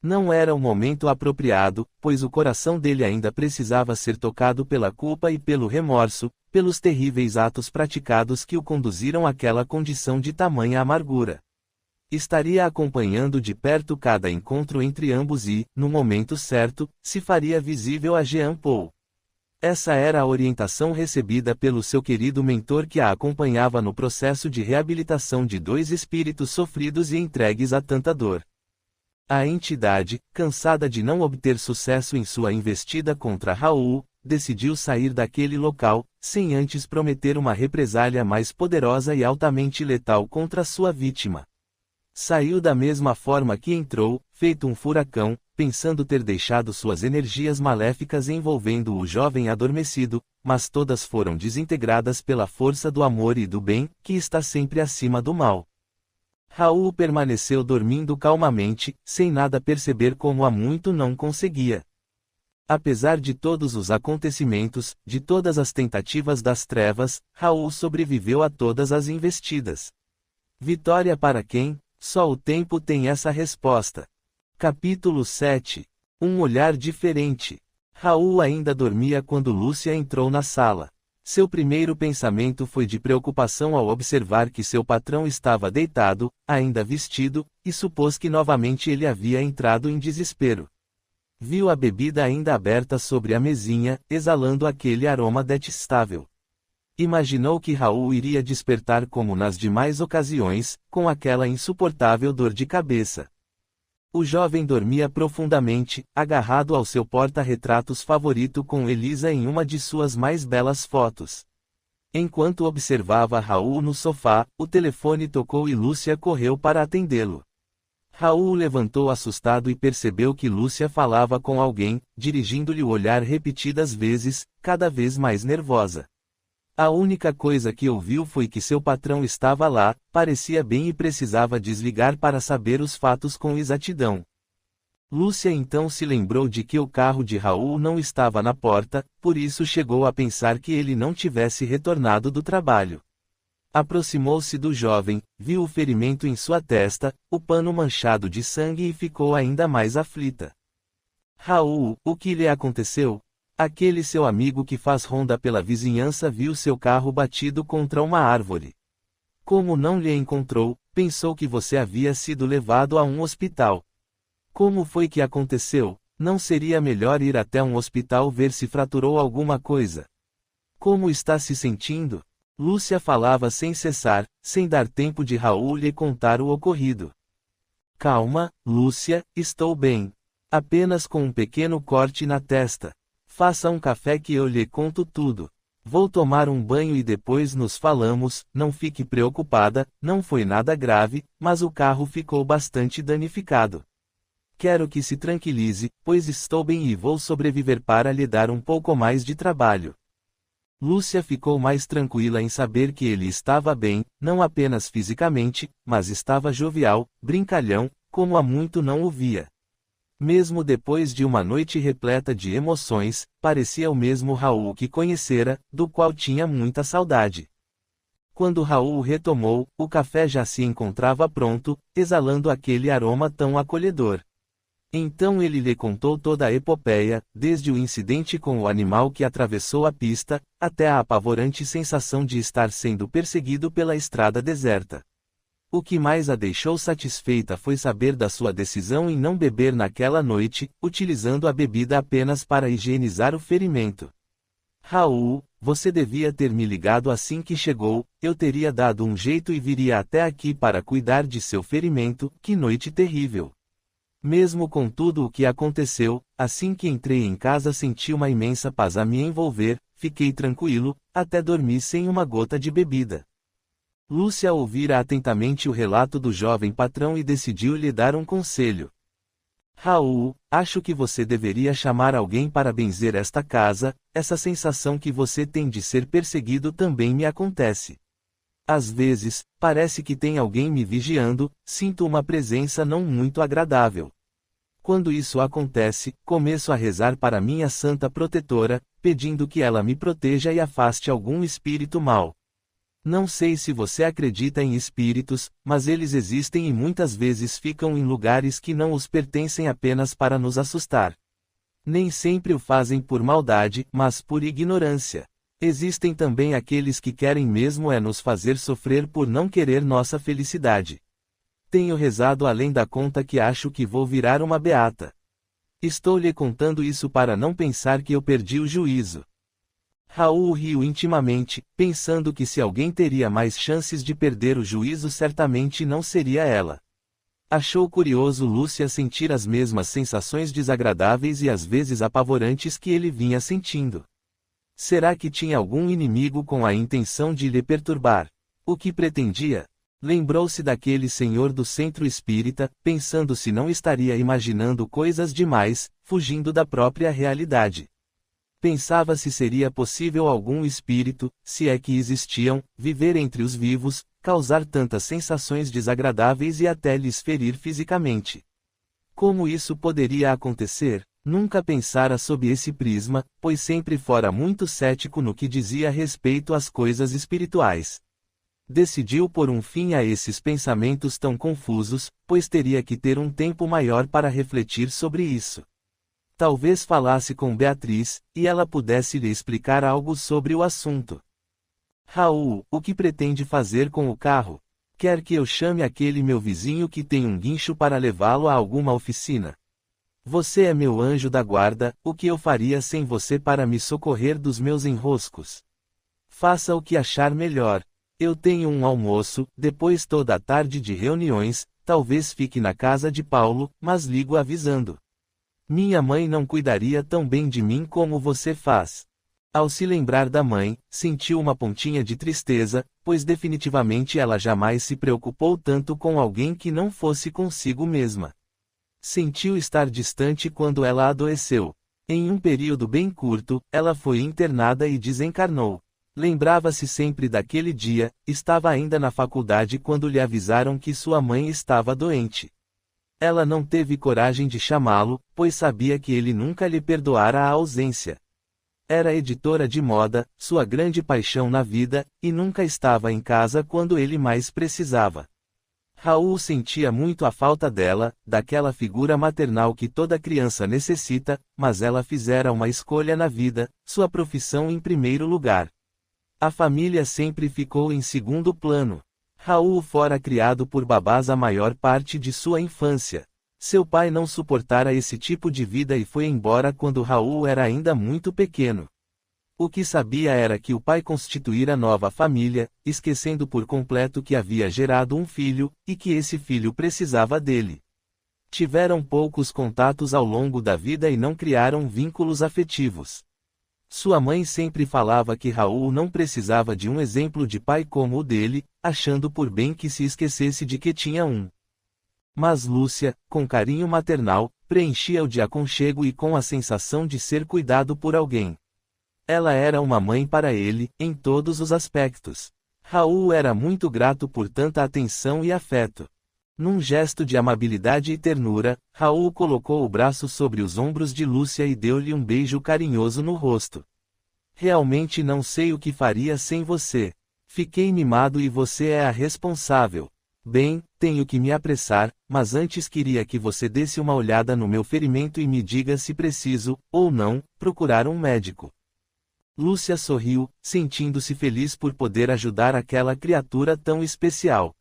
Não era o momento apropriado, pois o coração dele ainda precisava ser tocado pela culpa e pelo remorso, pelos terríveis atos praticados que o conduziram àquela condição de tamanha amargura. Estaria acompanhando de perto cada encontro entre ambos e, no momento certo, se faria visível a Jean Paul. Essa era a orientação recebida pelo seu querido mentor que a acompanhava no processo de reabilitação de dois espíritos sofridos e entregues a tanta dor. A entidade, cansada de não obter sucesso em sua investida contra Raul, decidiu sair daquele local, sem antes prometer uma represália mais poderosa e altamente letal contra sua vítima. Saiu da mesma forma que entrou, feito um furacão, pensando ter deixado suas energias maléficas envolvendo o jovem adormecido, mas todas foram desintegradas pela força do amor e do bem, que está sempre acima do mal. Raul permaneceu dormindo calmamente, sem nada perceber como há muito não conseguia. Apesar de todos os acontecimentos, de todas as tentativas das trevas, Raul sobreviveu a todas as investidas. Vitória para quem? Só o tempo tem essa resposta. Capítulo 7. Um olhar diferente. Raul ainda dormia quando Lúcia entrou na sala. Seu primeiro pensamento foi de preocupação ao observar que seu patrão estava deitado, ainda vestido, e supôs que novamente ele havia entrado em desespero. Viu a bebida ainda aberta sobre a mesinha, exalando aquele aroma detestável. Imaginou que Raul iria despertar como nas demais ocasiões, com aquela insuportável dor de cabeça. O jovem dormia profundamente, agarrado ao seu porta-retratos favorito com Elisa em uma de suas mais belas fotos. Enquanto observava Raul no sofá, o telefone tocou e Lúcia correu para atendê-lo. Raul levantou assustado e percebeu que Lúcia falava com alguém, dirigindo-lhe o olhar repetidas vezes, cada vez mais nervosa. A única coisa que ouviu foi que seu patrão estava lá, parecia bem e precisava desligar para saber os fatos com exatidão. Lúcia então se lembrou de que o carro de Raul não estava na porta, por isso chegou a pensar que ele não tivesse retornado do trabalho. Aproximou-se do jovem, viu o ferimento em sua testa, o pano manchado de sangue e ficou ainda mais aflita. Raul, o que lhe aconteceu? Aquele seu amigo que faz ronda pela vizinhança viu seu carro batido contra uma árvore. Como não lhe encontrou, pensou que você havia sido levado a um hospital. Como foi que aconteceu? Não seria melhor ir até um hospital ver se fraturou alguma coisa? Como está se sentindo? Lúcia falava sem cessar, sem dar tempo de Raul lhe contar o ocorrido. Calma, Lúcia, estou bem. Apenas com um pequeno corte na testa. Faça um café que eu lhe conto tudo. Vou tomar um banho e depois nos falamos, não fique preocupada, não foi nada grave, mas o carro ficou bastante danificado. Quero que se tranquilize, pois estou bem e vou sobreviver para lhe dar um pouco mais de trabalho. Lúcia ficou mais tranquila em saber que ele estava bem, não apenas fisicamente, mas estava jovial, brincalhão, como há muito não o via. Mesmo depois de uma noite repleta de emoções, parecia o mesmo Raul que conhecera, do qual tinha muita saudade. Quando Raul retomou, o café já se encontrava pronto, exalando aquele aroma tão acolhedor. Então ele lhe contou toda a epopeia, desde o incidente com o animal que atravessou a pista, até a apavorante sensação de estar sendo perseguido pela estrada deserta. O que mais a deixou satisfeita foi saber da sua decisão em não beber naquela noite, utilizando a bebida apenas para higienizar o ferimento. Raul, você devia ter me ligado assim que chegou, eu teria dado um jeito e viria até aqui para cuidar de seu ferimento, que noite terrível. Mesmo com tudo o que aconteceu, assim que entrei em casa senti uma imensa paz a me envolver, fiquei tranquilo, até dormi sem uma gota de bebida. Lúcia ouvira atentamente o relato do jovem patrão e decidiu lhe dar um conselho. Raul, acho que você deveria chamar alguém para benzer esta casa, essa sensação que você tem de ser perseguido também me acontece. Às vezes, parece que tem alguém me vigiando, sinto uma presença não muito agradável. Quando isso acontece, começo a rezar para minha santa protetora, pedindo que ela me proteja e afaste algum espírito mau. Não sei se você acredita em espíritos, mas eles existem e muitas vezes ficam em lugares que não os pertencem apenas para nos assustar. Nem sempre o fazem por maldade, mas por ignorância. Existem também aqueles que querem mesmo nos fazer sofrer por não querer nossa felicidade. Tenho rezado além da conta que acho que vou virar uma beata. Estou lhe contando isso para não pensar que eu perdi o juízo. Raul riu intimamente, pensando que se alguém teria mais chances de perder o juízo certamente não seria ela. Achou curioso Lúcia sentir as mesmas sensações desagradáveis e às vezes apavorantes que ele vinha sentindo. Será que tinha algum inimigo com a intenção de lhe perturbar? O que pretendia? Lembrou-se daquele senhor do centro espírita, pensando se não estaria imaginando coisas demais, fugindo da própria realidade. Pensava se seria possível algum espírito, se é que existiam, viver entre os vivos, causar tantas sensações desagradáveis e até lhes ferir fisicamente. Como isso poderia acontecer? Nunca pensara sob esse prisma, pois sempre fora muito cético no que dizia respeito às coisas espirituais. Decidiu pôr um fim a esses pensamentos tão confusos, pois teria que ter um tempo maior para refletir sobre isso. Talvez falasse com Beatriz, e ela pudesse lhe explicar algo sobre o assunto. Raul, o que pretende fazer com o carro? Quer que eu chame aquele meu vizinho que tem um guincho para levá-lo a alguma oficina? Você é meu anjo da guarda, o que eu faria sem você para me socorrer dos meus enroscos? Faça o que achar melhor. Eu tenho um almoço, depois toda a tarde de reuniões, talvez fique na casa de Paulo, mas ligo avisando. Minha mãe não cuidaria tão bem de mim como você faz. Ao se lembrar da mãe, sentiu uma pontinha de tristeza, pois definitivamente ela jamais se preocupou tanto com alguém que não fosse consigo mesma. Sentiu estar distante quando ela adoeceu. Em um período bem curto, ela foi internada e desencarnou. Lembrava-se sempre daquele dia, estava ainda na faculdade quando lhe avisaram que sua mãe estava doente. Ela não teve coragem de chamá-lo, pois sabia que ele nunca lhe perdoara a ausência. Era editora de moda, sua grande paixão na vida, e nunca estava em casa quando ele mais precisava. Raul sentia muito a falta dela, daquela figura maternal que toda criança necessita, mas ela fizera uma escolha na vida, sua profissão em primeiro lugar. A família sempre ficou em segundo plano. Raul fora criado por babás a maior parte de sua infância. Seu pai não suportara esse tipo de vida e foi embora quando Raul era ainda muito pequeno. O que sabia era que o pai constituíra nova família, esquecendo por completo que havia gerado um filho, e que esse filho precisava dele. Tiveram poucos contatos ao longo da vida e não criaram vínculos afetivos. Sua mãe sempre falava que Raul não precisava de um exemplo de pai como o dele, achando por bem que se esquecesse de que tinha um. Mas Lúcia, com carinho maternal, preenchia-o de aconchego e com a sensação de ser cuidado por alguém. Ela era uma mãe para ele, em todos os aspectos. Raul era muito grato por tanta atenção e afeto. Num gesto de amabilidade e ternura, Raul colocou o braço sobre os ombros de Lúcia e deu-lhe um beijo carinhoso no rosto. Realmente não sei o que faria sem você. Fiquei mimado e você é a responsável. Bem, tenho que me apressar, mas antes queria que você desse uma olhada no meu ferimento e me diga se preciso, ou não, procurar um médico. Lúcia sorriu, sentindo-se feliz por poder ajudar aquela criatura tão especial.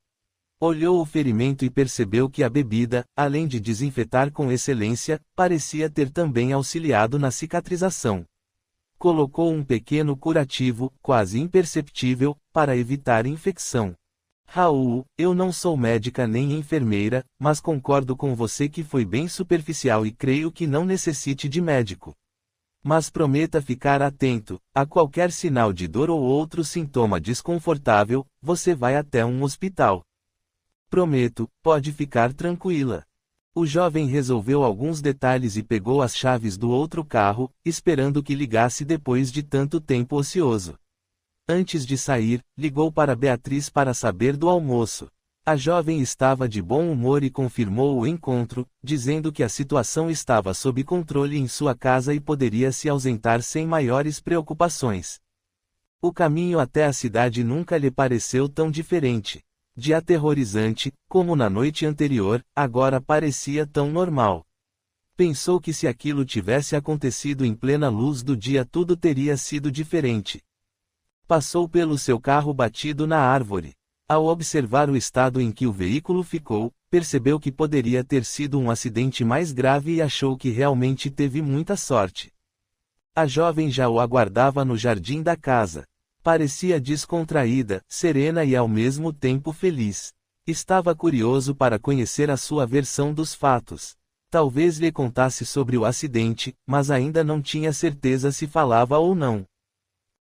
Olhou o ferimento e percebeu que a bebida, além de desinfetar com excelência, parecia ter também auxiliado na cicatrização. Colocou um pequeno curativo, quase imperceptível, para evitar infecção. Raul, eu não sou médica nem enfermeira, mas concordo com você que foi bem superficial e creio que não necessite de médico. Mas prometa ficar atento, a qualquer sinal de dor ou outro sintoma desconfortável, você vai até um hospital. Prometo, pode ficar tranquila. O jovem resolveu alguns detalhes e pegou as chaves do outro carro, esperando que ligasse depois de tanto tempo ocioso. Antes de sair, ligou para Beatriz para saber do almoço. A jovem estava de bom humor e confirmou o encontro, dizendo que a situação estava sob controle em sua casa e poderia se ausentar sem maiores preocupações. O caminho até a cidade nunca lhe pareceu tão diferente, de aterrorizante, como na noite anterior, agora parecia tão normal. Pensou que se aquilo tivesse acontecido em plena luz do dia tudo teria sido diferente. Passou pelo seu carro batido na árvore. Ao observar o estado em que o veículo ficou, percebeu que poderia ter sido um acidente mais grave e achou que realmente teve muita sorte. A jovem já o aguardava no jardim da casa. Parecia descontraída, serena e ao mesmo tempo feliz. Estava curioso para conhecer a sua versão dos fatos. Talvez lhe contasse sobre o acidente, mas ainda não tinha certeza se falava ou não.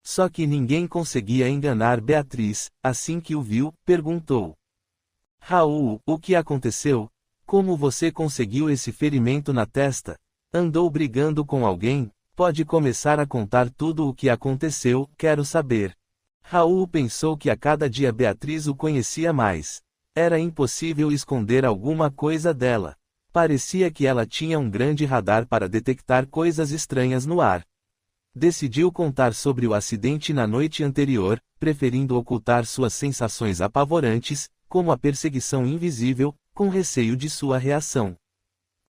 Só que ninguém conseguia enganar Beatriz. Assim que o viu, perguntou: Raul, o que aconteceu? Como você conseguiu esse ferimento na testa? Andou brigando com alguém? Pode começar a contar tudo o que aconteceu, quero saber. Raul pensou que a cada dia Beatriz o conhecia mais. Era impossível esconder alguma coisa dela. Parecia que ela tinha um grande radar para detectar coisas estranhas no ar. Decidiu contar sobre o acidente na noite anterior, preferindo ocultar suas sensações apavorantes, como a perseguição invisível, com receio de sua reação.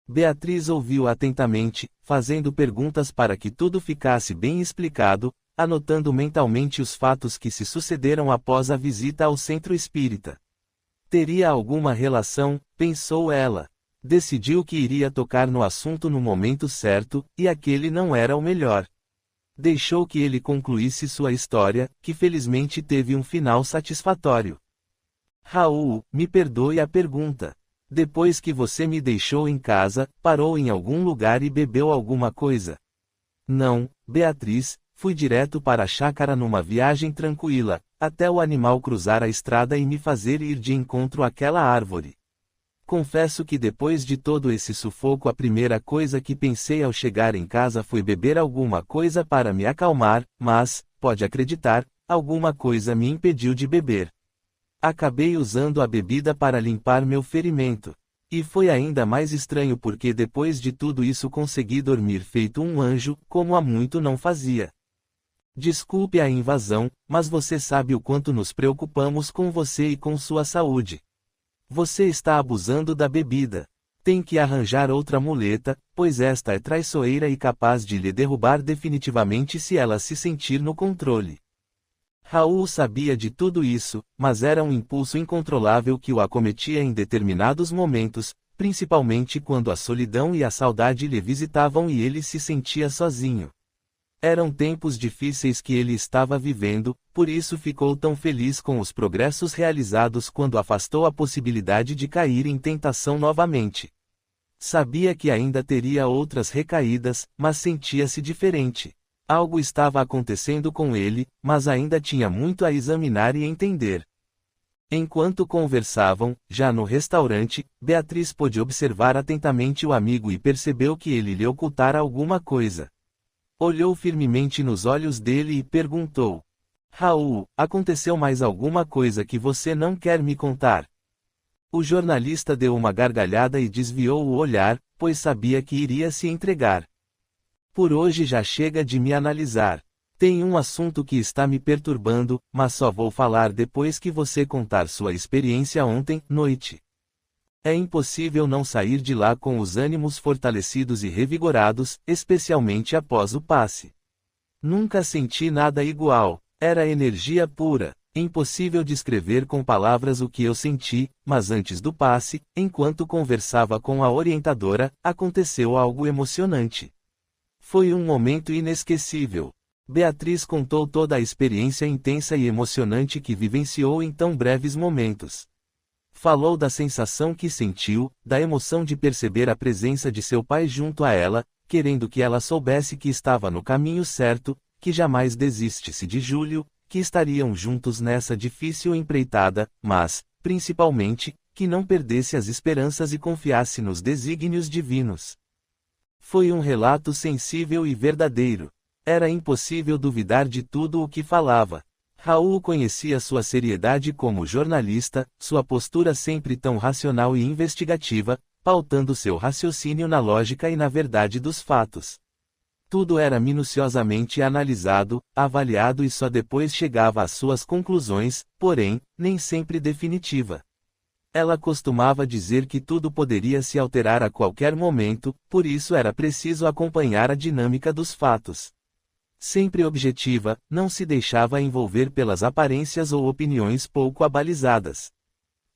Beatriz ouviu atentamente, fazendo perguntas para que tudo ficasse bem explicado, anotando mentalmente os fatos que se sucederam após a visita ao centro espírita. Teria alguma relação, pensou ela. Decidiu que iria tocar no assunto no momento certo, e aquele não era o melhor. Deixou que ele concluísse sua história, que felizmente teve um final satisfatório. Raul, me perdoe a pergunta. Depois que você me deixou em casa, parou em algum lugar e bebeu alguma coisa? Não, Beatriz, fui direto para a chácara numa viagem tranquila, até o animal cruzar a estrada e me fazer ir de encontro àquela árvore. Confesso que depois de todo esse sufoco a primeira coisa que pensei ao chegar em casa foi beber alguma coisa para me acalmar, mas, pode acreditar, alguma coisa me impediu de beber. Acabei usando a bebida para limpar meu ferimento. E foi ainda mais estranho porque depois de tudo isso consegui dormir feito um anjo, como há muito não fazia. Desculpe a invasão, mas você sabe o quanto nos preocupamos com você e com sua saúde. Você está abusando da bebida. Tem que arranjar outra muleta, pois esta é traiçoeira e capaz de lhe derrubar definitivamente se ela se sentir no controle. Raul sabia de tudo isso, mas era um impulso incontrolável que o acometia em determinados momentos, principalmente quando a solidão e a saudade lhe visitavam e ele se sentia sozinho. Eram tempos difíceis que ele estava vivendo, por isso ficou tão feliz com os progressos realizados quando afastou a possibilidade de cair em tentação novamente. Sabia que ainda teria outras recaídas, mas sentia-se diferente. Algo estava acontecendo com ele, mas ainda tinha muito a examinar e entender. Enquanto conversavam, já no restaurante, Beatriz pôde observar atentamente o amigo e percebeu que ele lhe ocultara alguma coisa. Olhou firmemente nos olhos dele e perguntou: Raul, aconteceu mais alguma coisa que você não quer me contar? O jornalista deu uma gargalhada e desviou o olhar, pois sabia que iria se entregar. Por hoje já chega de me analisar. Tem um assunto que está me perturbando, mas só vou falar depois que você contar sua experiência ontem, noite. É impossível não sair de lá com os ânimos fortalecidos e revigorados, especialmente após o passe. Nunca senti nada igual. Era energia pura. Impossível descrever com palavras o que eu senti, mas antes do passe, enquanto conversava com a orientadora, aconteceu algo emocionante. Foi um momento inesquecível. Beatriz contou toda a experiência intensa e emocionante que vivenciou em tão breves momentos. Falou da sensação que sentiu, da emoção de perceber a presença de seu pai junto a ela, querendo que ela soubesse que estava no caminho certo, que jamais desistisse de Júlio, que estariam juntos nessa difícil empreitada, mas, principalmente, que não perdesse as esperanças e confiasse nos desígnios divinos. Foi um relato sensível e verdadeiro. Era impossível duvidar de tudo o que falava. Raul conhecia sua seriedade como jornalista, sua postura sempre tão racional e investigativa, pautando seu raciocínio na lógica e na verdade dos fatos. Tudo era minuciosamente analisado, avaliado e só depois chegava às suas conclusões, porém, nem sempre definitiva. Ela costumava dizer que tudo poderia se alterar a qualquer momento, por isso era preciso acompanhar a dinâmica dos fatos. Sempre objetiva, não se deixava envolver pelas aparências ou opiniões pouco abalizadas.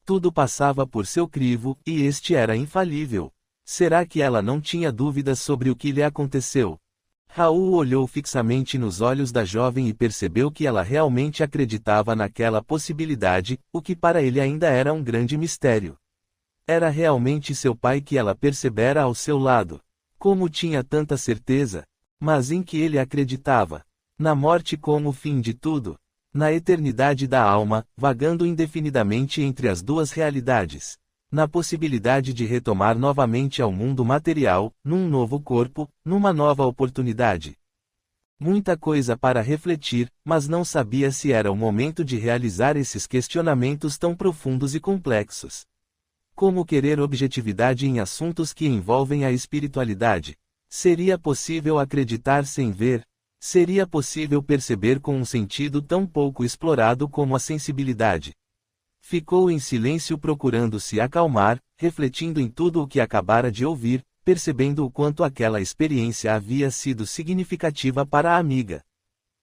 Tudo passava por seu crivo, e este era infalível. Será que ela não tinha dúvidas sobre o que lhe aconteceu? Raul olhou fixamente nos olhos da jovem e percebeu que ela realmente acreditava naquela possibilidade, o que para ele ainda era um grande mistério. Era realmente seu pai que ela percebera ao seu lado. Como tinha tanta certeza? Mas em que ele acreditava? Na morte como o fim de tudo? Na eternidade da alma, vagando indefinidamente entre as duas realidades? Na possibilidade de retomar novamente ao mundo material, num novo corpo, numa nova oportunidade? Muita coisa para refletir, mas não sabia se era o momento de realizar esses questionamentos tão profundos e complexos. Como querer objetividade em assuntos que envolvem a espiritualidade? Seria possível acreditar sem ver? Seria possível perceber com um sentido tão pouco explorado como a sensibilidade? Ficou em silêncio procurando se acalmar, refletindo em tudo o que acabara de ouvir, percebendo o quanto aquela experiência havia sido significativa para a amiga.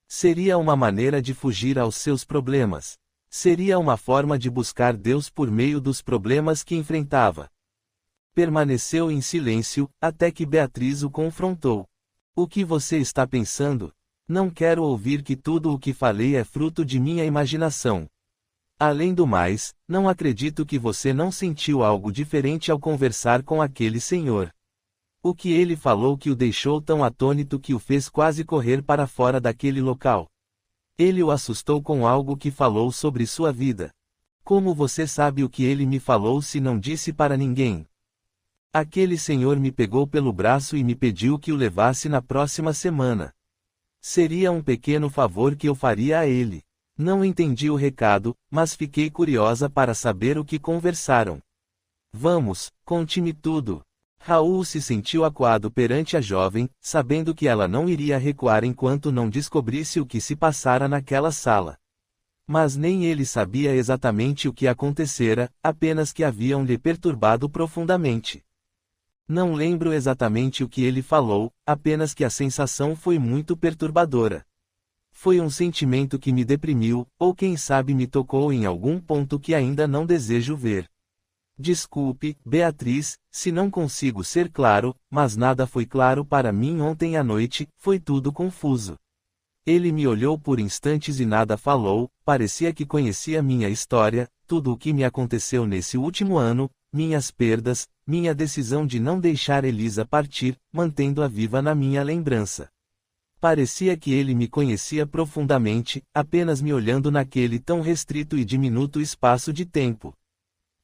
Seria uma maneira de fugir aos seus problemas. Seria uma forma de buscar Deus por meio dos problemas que enfrentava. Permaneceu em silêncio, até que Beatriz o confrontou. O que você está pensando? Não quero ouvir que tudo o que falei é fruto de minha imaginação. Além do mais, não acredito que você não sentiu algo diferente ao conversar com aquele senhor. O que ele falou que o deixou tão atônito que o fez quase correr para fora daquele local. Ele o assustou com algo que falou sobre sua vida. Como você sabe o que ele me falou se não disse para ninguém? Aquele senhor me pegou pelo braço e me pediu que o levasse na próxima semana. Seria um pequeno favor que eu faria a ele. Não entendi o recado, mas fiquei curiosa para saber o que conversaram. Vamos, conte-me tudo. Raul se sentiu acuado perante a jovem, sabendo que ela não iria recuar enquanto não descobrisse o que se passara naquela sala. Mas nem ele sabia exatamente o que acontecera, apenas que haviam lhe perturbado profundamente. Não lembro exatamente o que ele falou, apenas que a sensação foi muito perturbadora. Foi um sentimento que me deprimiu, ou quem sabe me tocou em algum ponto que ainda não desejo ver. Desculpe, Beatriz, se não consigo ser claro, mas nada foi claro para mim ontem à noite, foi tudo confuso. Ele me olhou por instantes e nada falou, parecia que conhecia minha história, tudo o que me aconteceu nesse último ano, minhas perdas, minha decisão de não deixar Elisa partir, mantendo-a viva na minha lembrança. Parecia que ele me conhecia profundamente, apenas me olhando naquele tão restrito e diminuto espaço de tempo.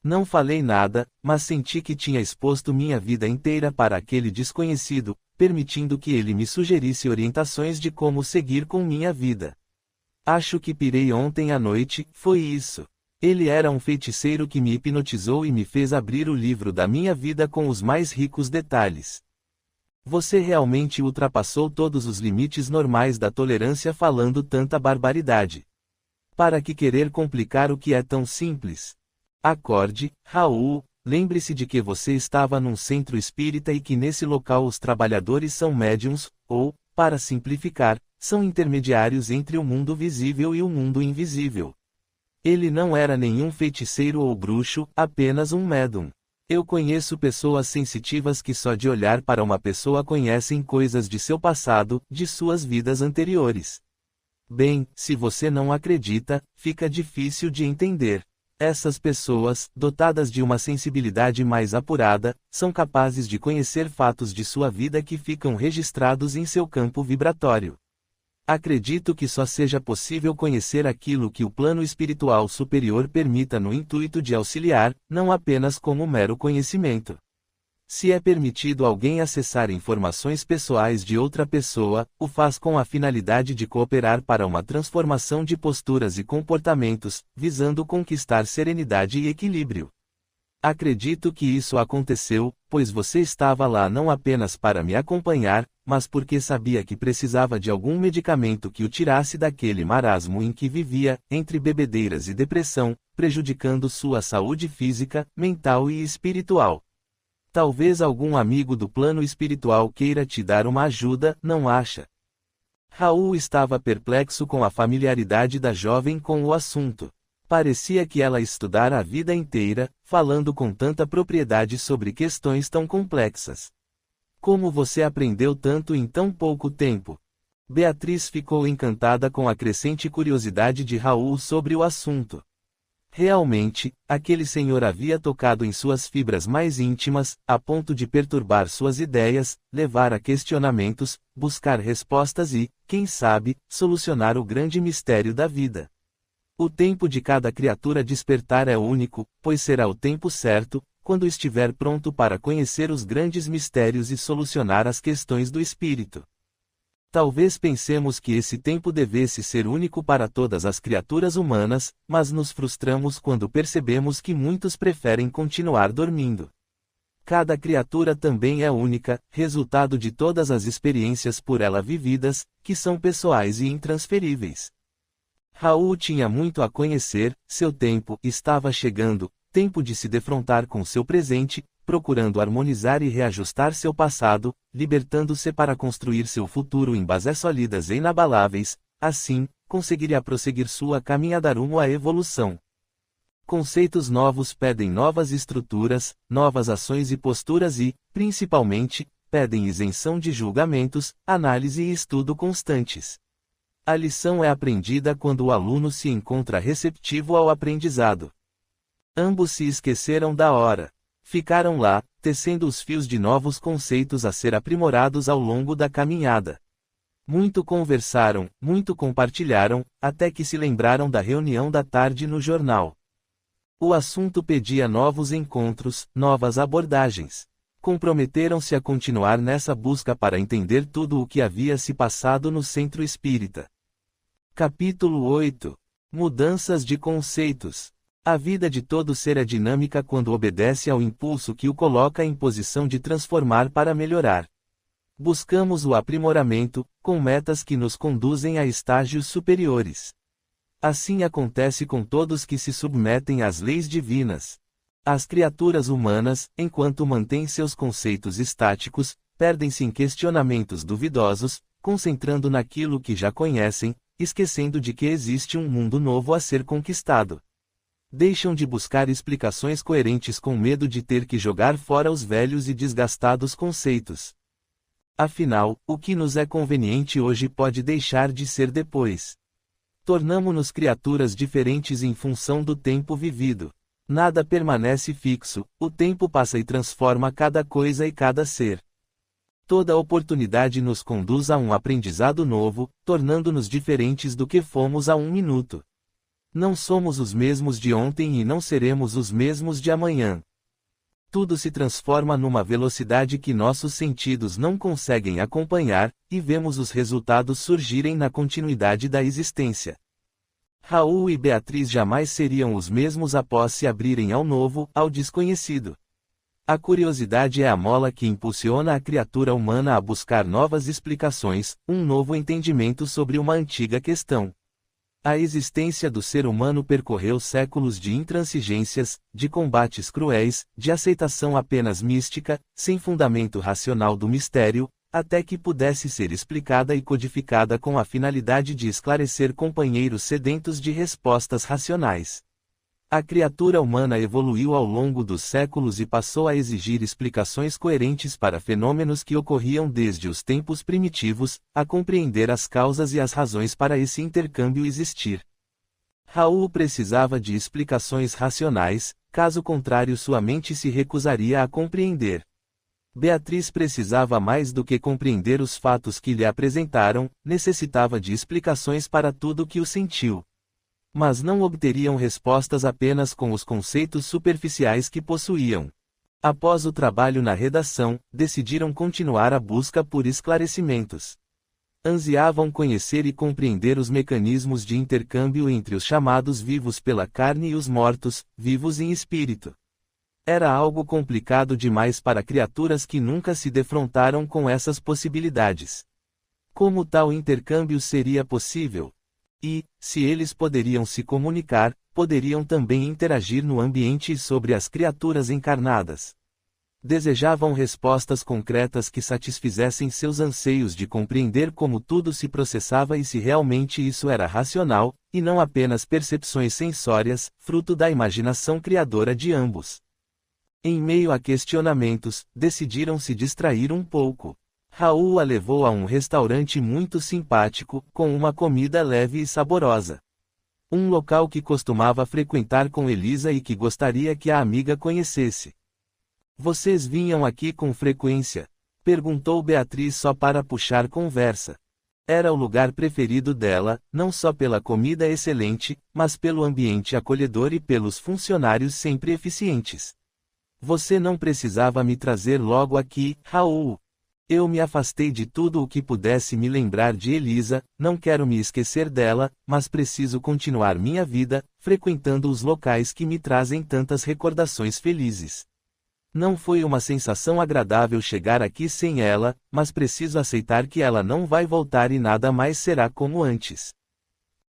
Não falei nada, mas senti que tinha exposto minha vida inteira para aquele desconhecido, permitindo que ele me sugerisse orientações de como seguir com minha vida. Acho que pirei ontem à noite, foi isso. Ele era um feiticeiro que me hipnotizou e me fez abrir o livro da minha vida com os mais ricos detalhes. Você realmente ultrapassou todos os limites normais da tolerância falando tanta barbaridade. Para que querer complicar o que é tão simples? Acorde, Raul, lembre-se de que você estava num centro espírita e que nesse local os trabalhadores são médiuns, ou, para simplificar, são intermediários entre o mundo visível e o mundo invisível. Ele não era nenhum feiticeiro ou bruxo, apenas um médium. Eu conheço pessoas sensitivas que só de olhar para uma pessoa conhecem coisas de seu passado, de suas vidas anteriores. Bem, se você não acredita, fica difícil de entender. Essas pessoas, dotadas de uma sensibilidade mais apurada, são capazes de conhecer fatos de sua vida que ficam registrados em seu campo vibratório. Acredito que só seja possível conhecer aquilo que o plano espiritual superior permita no intuito de auxiliar, não apenas como mero conhecimento. Se é permitido alguém acessar informações pessoais de outra pessoa, o faz com a finalidade de cooperar para uma transformação de posturas e comportamentos, visando conquistar serenidade e equilíbrio. Acredito que isso aconteceu, pois você estava lá não apenas para me acompanhar, mas porque sabia que precisava de algum medicamento que o tirasse daquele marasmo em que vivia, entre bebedeiras e depressão, prejudicando sua saúde física, mental e espiritual. Talvez algum amigo do plano espiritual queira te dar uma ajuda, não acha? Raul estava perplexo com a familiaridade da jovem com o assunto. Parecia que ela estudara a vida inteira, falando com tanta propriedade sobre questões tão complexas. Como você aprendeu tanto em tão pouco tempo? Beatriz ficou encantada com a crescente curiosidade de Raul sobre o assunto. Realmente, aquele senhor havia tocado em suas fibras mais íntimas, a ponto de perturbar suas ideias, levar a questionamentos, buscar respostas e, quem sabe, solucionar o grande mistério da vida. O tempo de cada criatura despertar é único, pois será o tempo certo, quando estiver pronto para conhecer os grandes mistérios e solucionar as questões do espírito. Talvez pensemos que esse tempo devesse ser único para todas as criaturas humanas, mas nos frustramos quando percebemos que muitos preferem continuar dormindo. Cada criatura também é única, resultado de todas as experiências por ela vividas, que são pessoais e intransferíveis. Raul tinha muito a conhecer, seu tempo estava chegando, tempo de se defrontar com seu presente, procurando harmonizar e reajustar seu passado, libertando-se para construir seu futuro em bases sólidas e inabaláveis, assim, conseguiria prosseguir sua caminhada rumo à evolução. Conceitos novos pedem novas estruturas, novas ações e posturas e, principalmente, pedem isenção de julgamentos, análise e estudo constantes. A lição é aprendida quando o aluno se encontra receptivo ao aprendizado. Ambos se esqueceram da hora. Ficaram lá, tecendo os fios de novos conceitos a ser aprimorados ao longo da caminhada. Muito conversaram, muito compartilharam, até que se lembraram da reunião da tarde no jornal. O assunto pedia novos encontros, novas abordagens. Comprometeram-se a continuar nessa busca para entender tudo o que havia se passado no centro espírita. Capítulo 8. Mudanças de conceitos. A vida de todo ser é dinâmica quando obedece ao impulso que o coloca em posição de transformar para melhorar. Buscamos o aprimoramento, com metas que nos conduzem a estágios superiores. Assim acontece com todos que se submetem às leis divinas. As criaturas humanas, enquanto mantêm seus conceitos estáticos, perdem-se em questionamentos duvidosos, concentrando naquilo que já conhecem, esquecendo de que existe um mundo novo a ser conquistado. Deixam de buscar explicações coerentes com medo de ter que jogar fora os velhos e desgastados conceitos. Afinal, o que nos é conveniente hoje pode deixar de ser depois. Tornamo-nos criaturas diferentes em função do tempo vivido. Nada permanece fixo, o tempo passa e transforma cada coisa e cada ser. Toda oportunidade nos conduz a um aprendizado novo, tornando-nos diferentes do que fomos há um minuto. Não somos os mesmos de ontem e não seremos os mesmos de amanhã. Tudo se transforma numa velocidade que nossos sentidos não conseguem acompanhar, e vemos os resultados surgirem na continuidade da existência. Raul e Beatriz jamais seriam os mesmos após se abrirem ao novo, ao desconhecido. A curiosidade é a mola que impulsiona a criatura humana a buscar novas explicações, um novo entendimento sobre uma antiga questão. A existência do ser humano percorreu séculos de intransigências, de combates cruéis, de aceitação apenas mística, sem fundamento racional do mistério, até que pudesse ser explicada e codificada com a finalidade de esclarecer companheiros sedentos de respostas racionais. A criatura humana evoluiu ao longo dos séculos e passou a exigir explicações coerentes para fenômenos que ocorriam desde os tempos primitivos, a compreender as causas e as razões para esse intercâmbio existir. Raul precisava de explicações racionais, caso contrário sua mente se recusaria a compreender. Beatriz precisava mais do que compreender os fatos que lhe apresentaram, necessitava de explicações para tudo que o sentiu. Mas não obteriam respostas apenas com os conceitos superficiais que possuíam. Após o trabalho na redação, decidiram continuar a busca por esclarecimentos. Ansiavam conhecer e compreender os mecanismos de intercâmbio entre os chamados vivos pela carne e os mortos, vivos em espírito. Era algo complicado demais para criaturas que nunca se defrontaram com essas possibilidades. Como tal intercâmbio seria possível? E, se eles poderiam se comunicar, poderiam também interagir no ambiente e sobre as criaturas encarnadas. Desejavam respostas concretas que satisfizessem seus anseios de compreender como tudo se processava e se realmente isso era racional, e não apenas percepções sensórias, fruto da imaginação criadora de ambos. Em meio a questionamentos, decidiram se distrair um pouco. Raul a levou a um restaurante muito simpático, com uma comida leve e saborosa. Um local que costumava frequentar com Elisa e que gostaria que a amiga conhecesse. Vocês vinham aqui com frequência? Perguntou Beatriz só para puxar conversa. Era o lugar preferido dela, não só pela comida excelente, mas pelo ambiente acolhedor e pelos funcionários sempre eficientes. Você não precisava me trazer logo aqui, Raul. Eu me afastei de tudo o que pudesse me lembrar de Elisa, não quero me esquecer dela, mas preciso continuar minha vida, frequentando os locais que me trazem tantas recordações felizes. Não foi uma sensação agradável chegar aqui sem ela, mas preciso aceitar que ela não vai voltar e nada mais será como antes.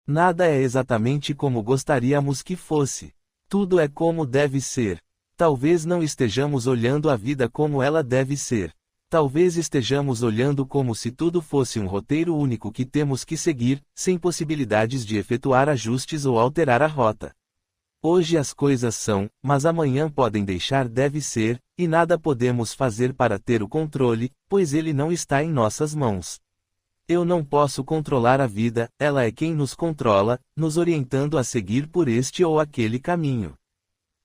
Nada é exatamente como gostaríamos que fosse. Tudo é como deve ser. Talvez não estejamos olhando a vida como ela deve ser. Talvez estejamos olhando como se tudo fosse um roteiro único que temos que seguir, sem possibilidades de efetuar ajustes ou alterar a rota. Hoje as coisas são, mas amanhã podem deixar deve ser, e nada podemos fazer para ter o controle, pois ele não está em nossas mãos. Eu não posso controlar a vida, ela é quem nos controla, nos orientando a seguir por este ou aquele caminho.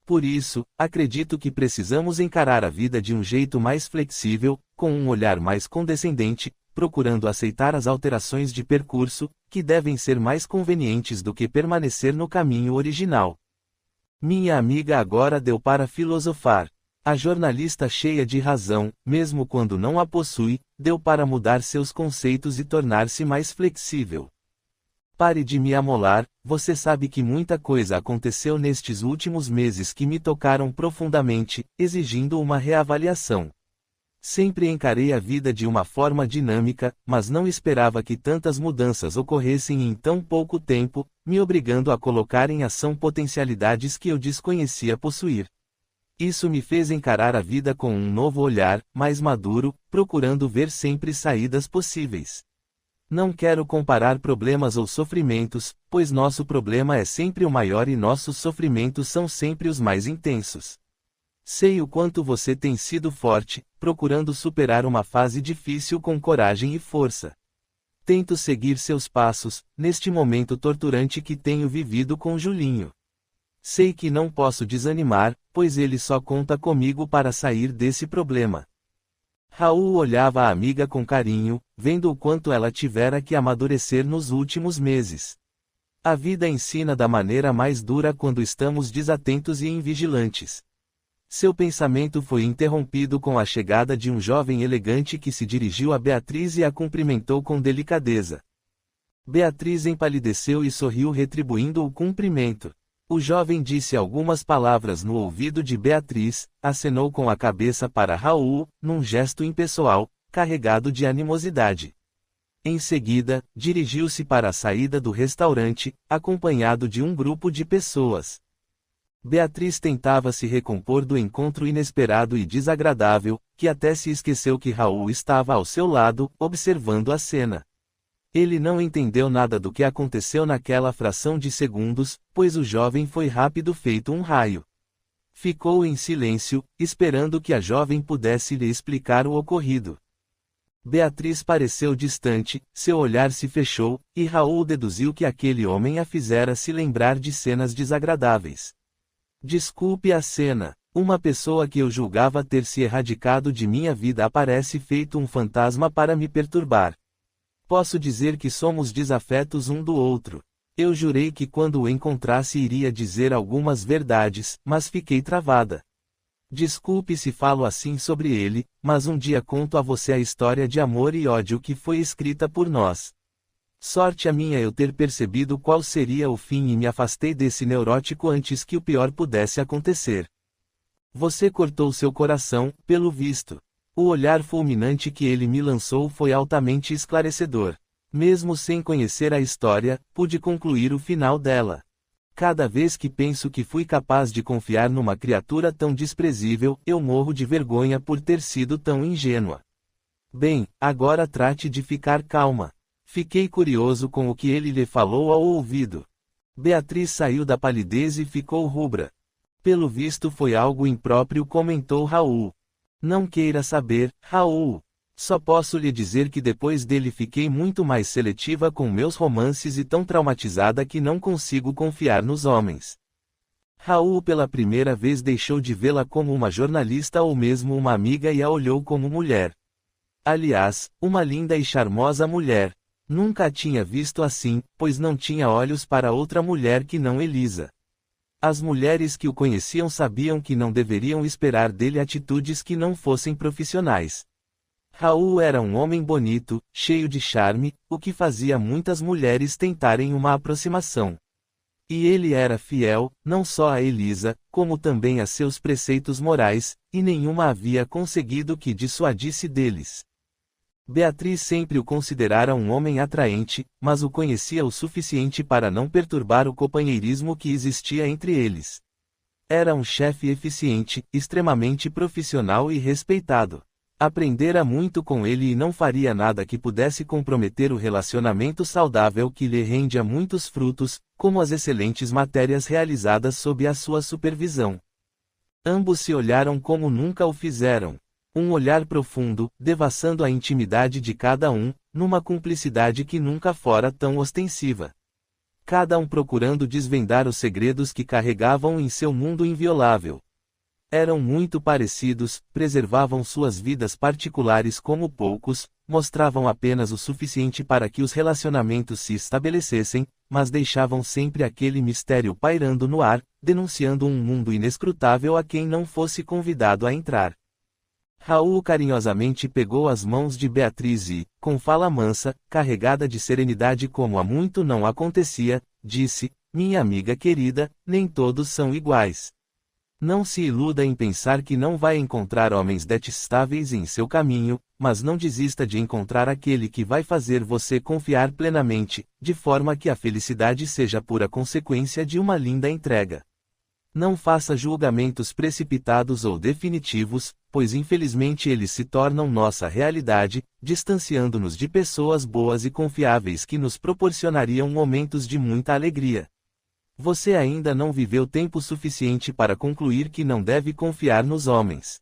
Por isso, acredito que precisamos encarar a vida de um jeito mais flexível, com um olhar mais condescendente, procurando aceitar as alterações de percurso, que devem ser mais convenientes do que permanecer no caminho original. Minha amiga agora deu para filosofar. A jornalista cheia de razão, mesmo quando não a possui, deu para mudar seus conceitos e tornar-se mais flexível. Pare de me amolar, você sabe que muita coisa aconteceu nestes últimos meses que me tocaram profundamente, exigindo uma reavaliação. Sempre encarei a vida de uma forma dinâmica, mas não esperava que tantas mudanças ocorressem em tão pouco tempo, me obrigando a colocar em ação potencialidades que eu desconhecia possuir. Isso me fez encarar a vida com um novo olhar, mais maduro, procurando ver sempre saídas possíveis. Não quero comparar problemas ou sofrimentos, pois nosso problema é sempre o maior e nossos sofrimentos são sempre os mais intensos. Sei o quanto você tem sido forte, procurando superar uma fase difícil com coragem e força. Tento seguir seus passos, neste momento torturante que tenho vivido com Julinho. Sei que não posso desanimar, pois ele só conta comigo para sair desse problema. Raul olhava a amiga com carinho, vendo o quanto ela tivera que amadurecer nos últimos meses. A vida ensina da maneira mais dura quando estamos desatentos e invigilantes. Seu pensamento foi interrompido com a chegada de um jovem elegante que se dirigiu a Beatriz e a cumprimentou com delicadeza. Beatriz empalideceu e sorriu retribuindo o cumprimento. O jovem disse algumas palavras no ouvido de Beatriz, acenou com a cabeça para Raul, num gesto impessoal, carregado de animosidade. Em seguida, dirigiu-se para a saída do restaurante, acompanhado de um grupo de pessoas. Beatriz tentava se recompor do encontro inesperado e desagradável, que até se esqueceu que Raul estava ao seu lado, observando a cena. Ele não entendeu nada do que aconteceu naquela fração de segundos, pois o jovem foi rápido feito um raio. Ficou em silêncio, esperando que a jovem pudesse lhe explicar o ocorrido. Beatriz pareceu distante, seu olhar se fechou, e Raul deduziu que aquele homem a fizera se lembrar de cenas desagradáveis. Desculpe a cena. Uma pessoa que eu julgava ter se erradicado de minha vida aparece feito um fantasma para me perturbar. Posso dizer que somos desafetos um do outro. Eu jurei que quando o encontrasse iria dizer algumas verdades, mas fiquei travada. Desculpe se falo assim sobre ele, mas um dia conto a você a história de amor e ódio que foi escrita por nós. Sorte a minha eu ter percebido qual seria o fim e me afastei desse neurótico antes que o pior pudesse acontecer. Você cortou seu coração, pelo visto. O olhar fulminante que ele me lançou foi altamente esclarecedor. Mesmo sem conhecer a história, pude concluir o final dela. Cada vez que penso que fui capaz de confiar numa criatura tão desprezível, eu morro de vergonha por ter sido tão ingênua. Bem, agora trate de ficar calma. Fiquei curioso com o que ele lhe falou ao ouvido. Beatriz saiu da palidez e ficou rubra. Pelo visto foi algo impróprio, comentou Raul. Não queira saber, Raul. Só posso lhe dizer que depois dele fiquei muito mais seletiva com meus romances e tão traumatizada que não consigo confiar nos homens. Raul pela primeira vez deixou de vê-la como uma jornalista ou mesmo uma amiga e a olhou como mulher. Aliás, uma linda e charmosa mulher. Nunca a tinha visto assim, pois não tinha olhos para outra mulher que não Elisa. As mulheres que o conheciam sabiam que não deveriam esperar dele atitudes que não fossem profissionais. Raul era um homem bonito, cheio de charme, o que fazia muitas mulheres tentarem uma aproximação. E ele era fiel, não só a Elisa, como também a seus preceitos morais, e nenhuma havia conseguido que dissuadisse deles. Beatriz sempre o considerara um homem atraente, mas o conhecia o suficiente para não perturbar o companheirismo que existia entre eles. Era um chefe eficiente, extremamente profissional e respeitado. Aprendera muito com ele e não faria nada que pudesse comprometer o relacionamento saudável que lhe rendia muitos frutos, como as excelentes matérias realizadas sob a sua supervisão. Ambos se olharam como nunca o fizeram. Um olhar profundo, devassando a intimidade de cada um, numa cumplicidade que nunca fora tão ostensiva. Cada um procurando desvendar os segredos que carregavam em seu mundo inviolável. Eram muito parecidos, preservavam suas vidas particulares como poucos, mostravam apenas o suficiente para que os relacionamentos se estabelecessem, mas deixavam sempre aquele mistério pairando no ar, denunciando um mundo inescrutável a quem não fosse convidado a entrar. Raul carinhosamente pegou as mãos de Beatriz e, com fala mansa, carregada de serenidade como há muito não acontecia, disse: "Minha amiga querida, nem todos são iguais. Não se iluda em pensar que não vai encontrar homens detestáveis em seu caminho, mas não desista de encontrar aquele que vai fazer você confiar plenamente, de forma que a felicidade seja pura consequência de uma linda entrega. Não faça julgamentos precipitados ou definitivos, pois infelizmente eles se tornam nossa realidade, distanciando-nos de pessoas boas e confiáveis que nos proporcionariam momentos de muita alegria. Você ainda não viveu tempo suficiente para concluir que não deve confiar nos homens.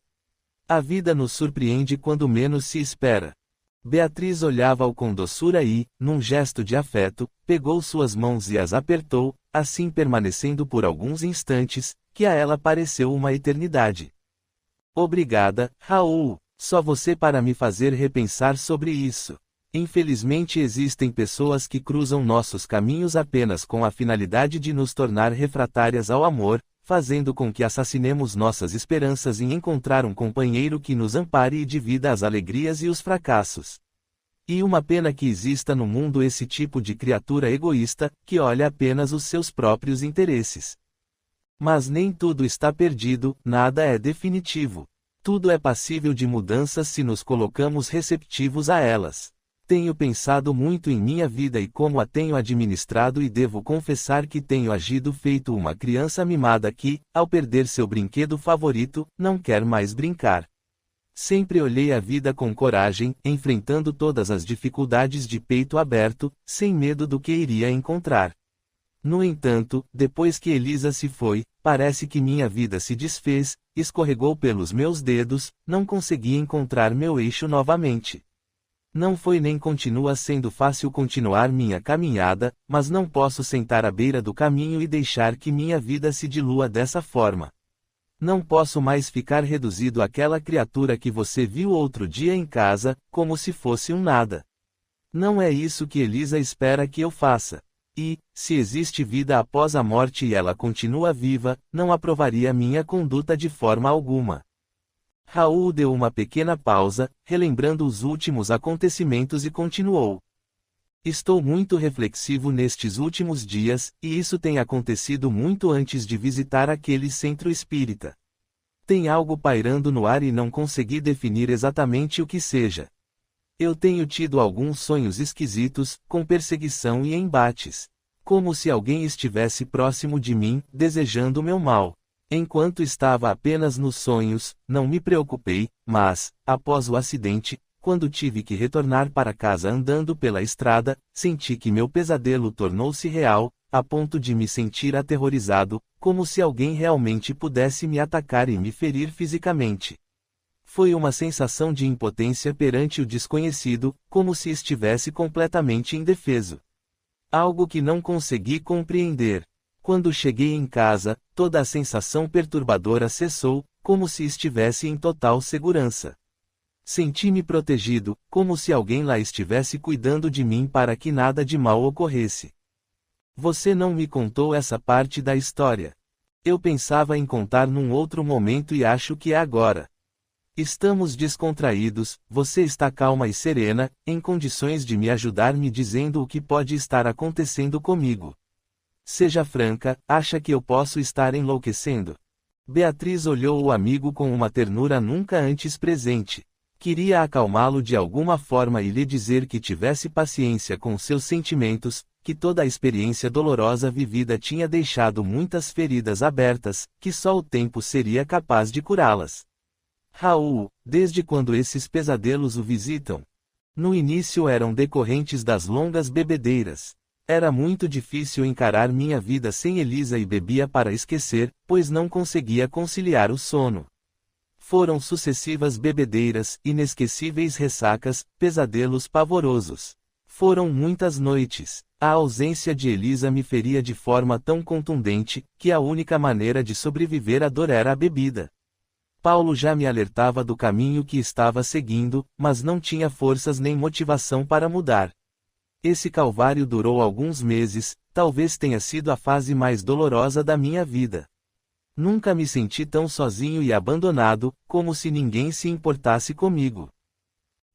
A vida nos surpreende quando menos se espera." Beatriz olhava-o com doçura e, num gesto de afeto, pegou suas mãos e as apertou, assim permanecendo por alguns instantes, que a ela pareceu uma eternidade. "Obrigada, Raul, só você para me fazer repensar sobre isso. Infelizmente existem pessoas que cruzam nossos caminhos apenas com a finalidade de nos tornar refratárias ao amor, fazendo com que assassinemos nossas esperanças em encontrar um companheiro que nos ampare e divida as alegrias e os fracassos. E uma pena que exista no mundo esse tipo de criatura egoísta, que olha apenas os seus próprios interesses. Mas nem tudo está perdido, nada é definitivo. Tudo é passível de mudanças se nos colocamos receptivos a elas. Tenho pensado muito em minha vida e como a tenho administrado e devo confessar que tenho agido feito uma criança mimada que, ao perder seu brinquedo favorito, não quer mais brincar. Sempre olhei a vida com coragem, enfrentando todas as dificuldades de peito aberto, sem medo do que iria encontrar. No entanto, depois que Elisa se foi, parece que minha vida se desfez, escorregou pelos meus dedos, não consegui encontrar meu eixo novamente. Não foi nem continua sendo fácil continuar minha caminhada, mas não posso sentar à beira do caminho e deixar que minha vida se dilua dessa forma. Não posso mais ficar reduzido àquela criatura que você viu outro dia em casa, como se fosse um nada. Não é isso que Elisa espera que eu faça. E, se existe vida após a morte e ela continua viva, não aprovaria minha conduta de forma alguma." Raul deu uma pequena pausa, relembrando os últimos acontecimentos e continuou. "Estou muito reflexivo nestes últimos dias, e isso tem acontecido muito antes de visitar aquele centro espírita. Tem algo pairando no ar e não consegui definir exatamente o que seja. Eu tenho tido alguns sonhos esquisitos, com perseguição e embates. Como se alguém estivesse próximo de mim, desejando meu mal. Enquanto estava apenas nos sonhos, não me preocupei, mas, após o acidente, quando tive que retornar para casa andando pela estrada, senti que meu pesadelo tornou-se real, a ponto de me sentir aterrorizado, como se alguém realmente pudesse me atacar e me ferir fisicamente. Foi uma sensação de impotência perante o desconhecido, como se estivesse completamente indefeso. Algo que não consegui compreender. Quando cheguei em casa, toda a sensação perturbadora cessou, como se estivesse em total segurança. Senti-me protegido, como se alguém lá estivesse cuidando de mim para que nada de mal ocorresse. Você não me contou essa parte da história. Eu pensava em contar num outro momento e acho que é agora. Estamos descontraídos, você está calma e serena, em condições de me ajudar me dizendo o que pode estar acontecendo comigo. Seja franca, acha que eu posso estar enlouquecendo? Beatriz olhou o amigo com uma ternura nunca antes presente. Queria acalmá-lo de alguma forma e lhe dizer que tivesse paciência com seus sentimentos, que toda a experiência dolorosa vivida tinha deixado muitas feridas abertas, que só o tempo seria capaz de curá-las. Raul, desde quando esses pesadelos o visitam? No início eram decorrentes das longas bebedeiras. Era muito difícil encarar minha vida sem Elisa e bebia para esquecer, pois não conseguia conciliar o sono. Foram sucessivas bebedeiras, inesquecíveis ressacas, pesadelos pavorosos. Foram muitas noites. A ausência de Elisa me feria de forma tão contundente, que a única maneira de sobreviver à dor era a bebida. Paulo já me alertava do caminho que estava seguindo, mas não tinha forças nem motivação para mudar. Esse calvário durou alguns meses, talvez tenha sido a fase mais dolorosa da minha vida. Nunca me senti tão sozinho e abandonado, como se ninguém se importasse comigo.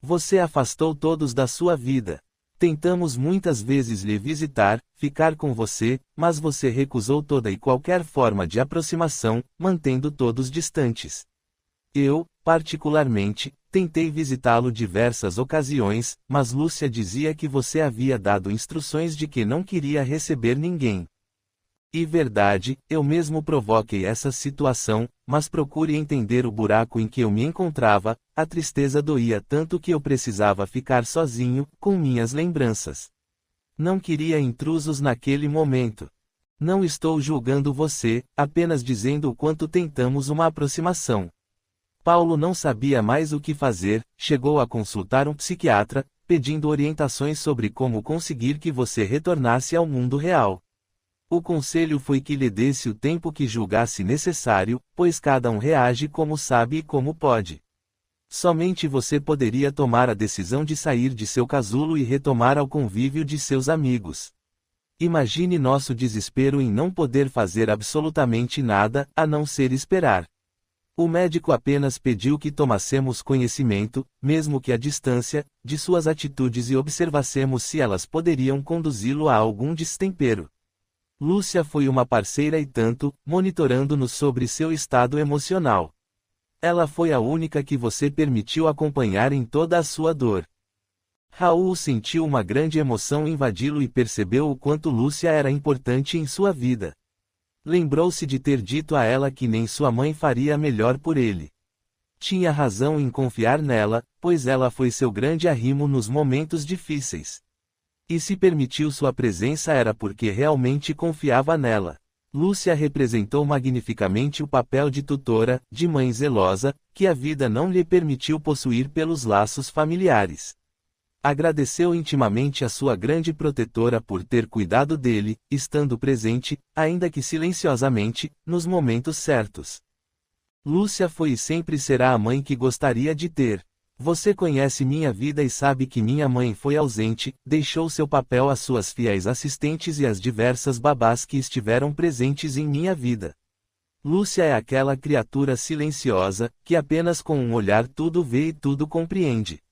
Você afastou todos da sua vida. Tentamos muitas vezes lhe visitar, ficar com você, mas você recusou toda e qualquer forma de aproximação, mantendo todos distantes. Eu, particularmente, tentei visitá-lo diversas ocasiões, mas Lúcia dizia que você havia dado instruções de que não queria receber ninguém. E verdade, eu mesmo provoquei essa situação, mas procure entender o buraco em que eu me encontrava, a tristeza doía tanto que eu precisava ficar sozinho, com minhas lembranças. Não queria intrusos naquele momento. Não estou julgando você, apenas dizendo o quanto tentamos uma aproximação. Paulo não sabia mais o que fazer, chegou a consultar um psiquiatra, pedindo orientações sobre como conseguir que você retornasse ao mundo real. O conselho foi que lhe desse o tempo que julgasse necessário, pois cada um reage como sabe e como pode. Somente você poderia tomar a decisão de sair de seu casulo e retomar ao convívio de seus amigos. Imagine nosso desespero em não poder fazer absolutamente nada, a não ser esperar. O médico apenas pediu que tomássemos conhecimento, mesmo que à distância, de suas atitudes e observássemos se elas poderiam conduzi-lo a algum destempero. Lúcia foi uma parceira e tanto, monitorando-nos sobre seu estado emocional. Ela foi a única que você permitiu acompanhar em toda a sua dor. Raul sentiu uma grande emoção invadi-lo e percebeu o quanto Lúcia era importante em sua vida. Lembrou-se de ter dito a ela que nem sua mãe faria melhor por ele. Tinha razão em confiar nela, pois ela foi seu grande arrimo nos momentos difíceis. E se permitiu sua presença era porque realmente confiava nela. Lúcia representou magnificamente o papel de tutora, de mãe zelosa, que a vida não lhe permitiu possuir pelos laços familiares. Agradeceu intimamente a sua grande protetora por ter cuidado dele, estando presente, ainda que silenciosamente, nos momentos certos. Lúcia foi e sempre será a mãe que gostaria de ter. Você conhece minha vida e sabe que minha mãe foi ausente, deixou seu papel às suas fiéis assistentes e às diversas babás que estiveram presentes em minha vida. Lúcia é aquela criatura silenciosa, que apenas com um olhar tudo vê e tudo compreende.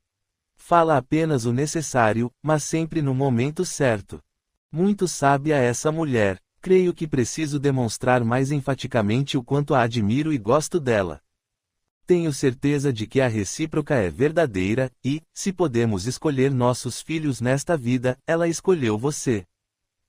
Fala apenas o necessário, mas sempre no momento certo. Muito sábia essa mulher, creio que preciso demonstrar mais enfaticamente o quanto a admiro e gosto dela. Tenho certeza de que a recíproca é verdadeira, e, se podemos escolher nossos filhos nesta vida, ela escolheu você.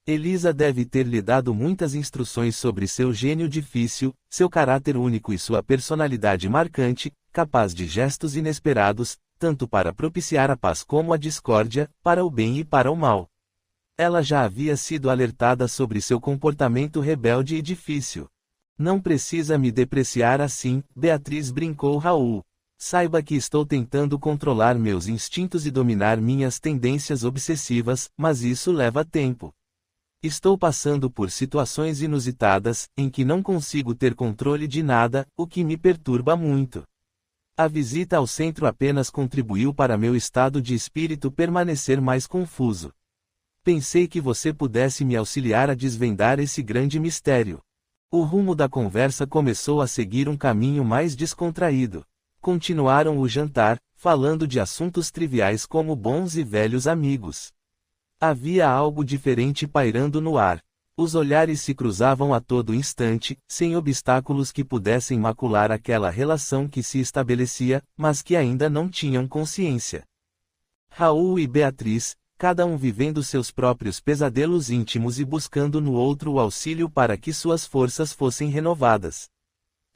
Elisa deve ter lhe dado muitas instruções sobre seu gênio difícil, seu caráter único e sua personalidade marcante, capaz de gestos inesperados, tanto para propiciar a paz como a discórdia, para o bem e para o mal. Ela já havia sido alertada sobre seu comportamento rebelde e difícil. Não precisa me depreciar assim, Beatriz, brincou Raul. Saiba que estou tentando controlar meus instintos e dominar minhas tendências obsessivas, mas isso leva tempo. Estou passando por situações inusitadas, em que não consigo ter controle de nada, o que me perturba muito. A visita ao centro apenas contribuiu para meu estado de espírito permanecer mais confuso. Pensei que você pudesse me auxiliar a desvendar esse grande mistério. O rumo da conversa começou a seguir um caminho mais descontraído. Continuaram o jantar, falando de assuntos triviais como bons e velhos amigos. Havia algo diferente pairando no ar. Os olhares se cruzavam a todo instante, sem obstáculos que pudessem macular aquela relação que se estabelecia, mas que ainda não tinham consciência. Raul e Beatriz, cada um vivendo seus próprios pesadelos íntimos e buscando no outro o auxílio para que suas forças fossem renovadas.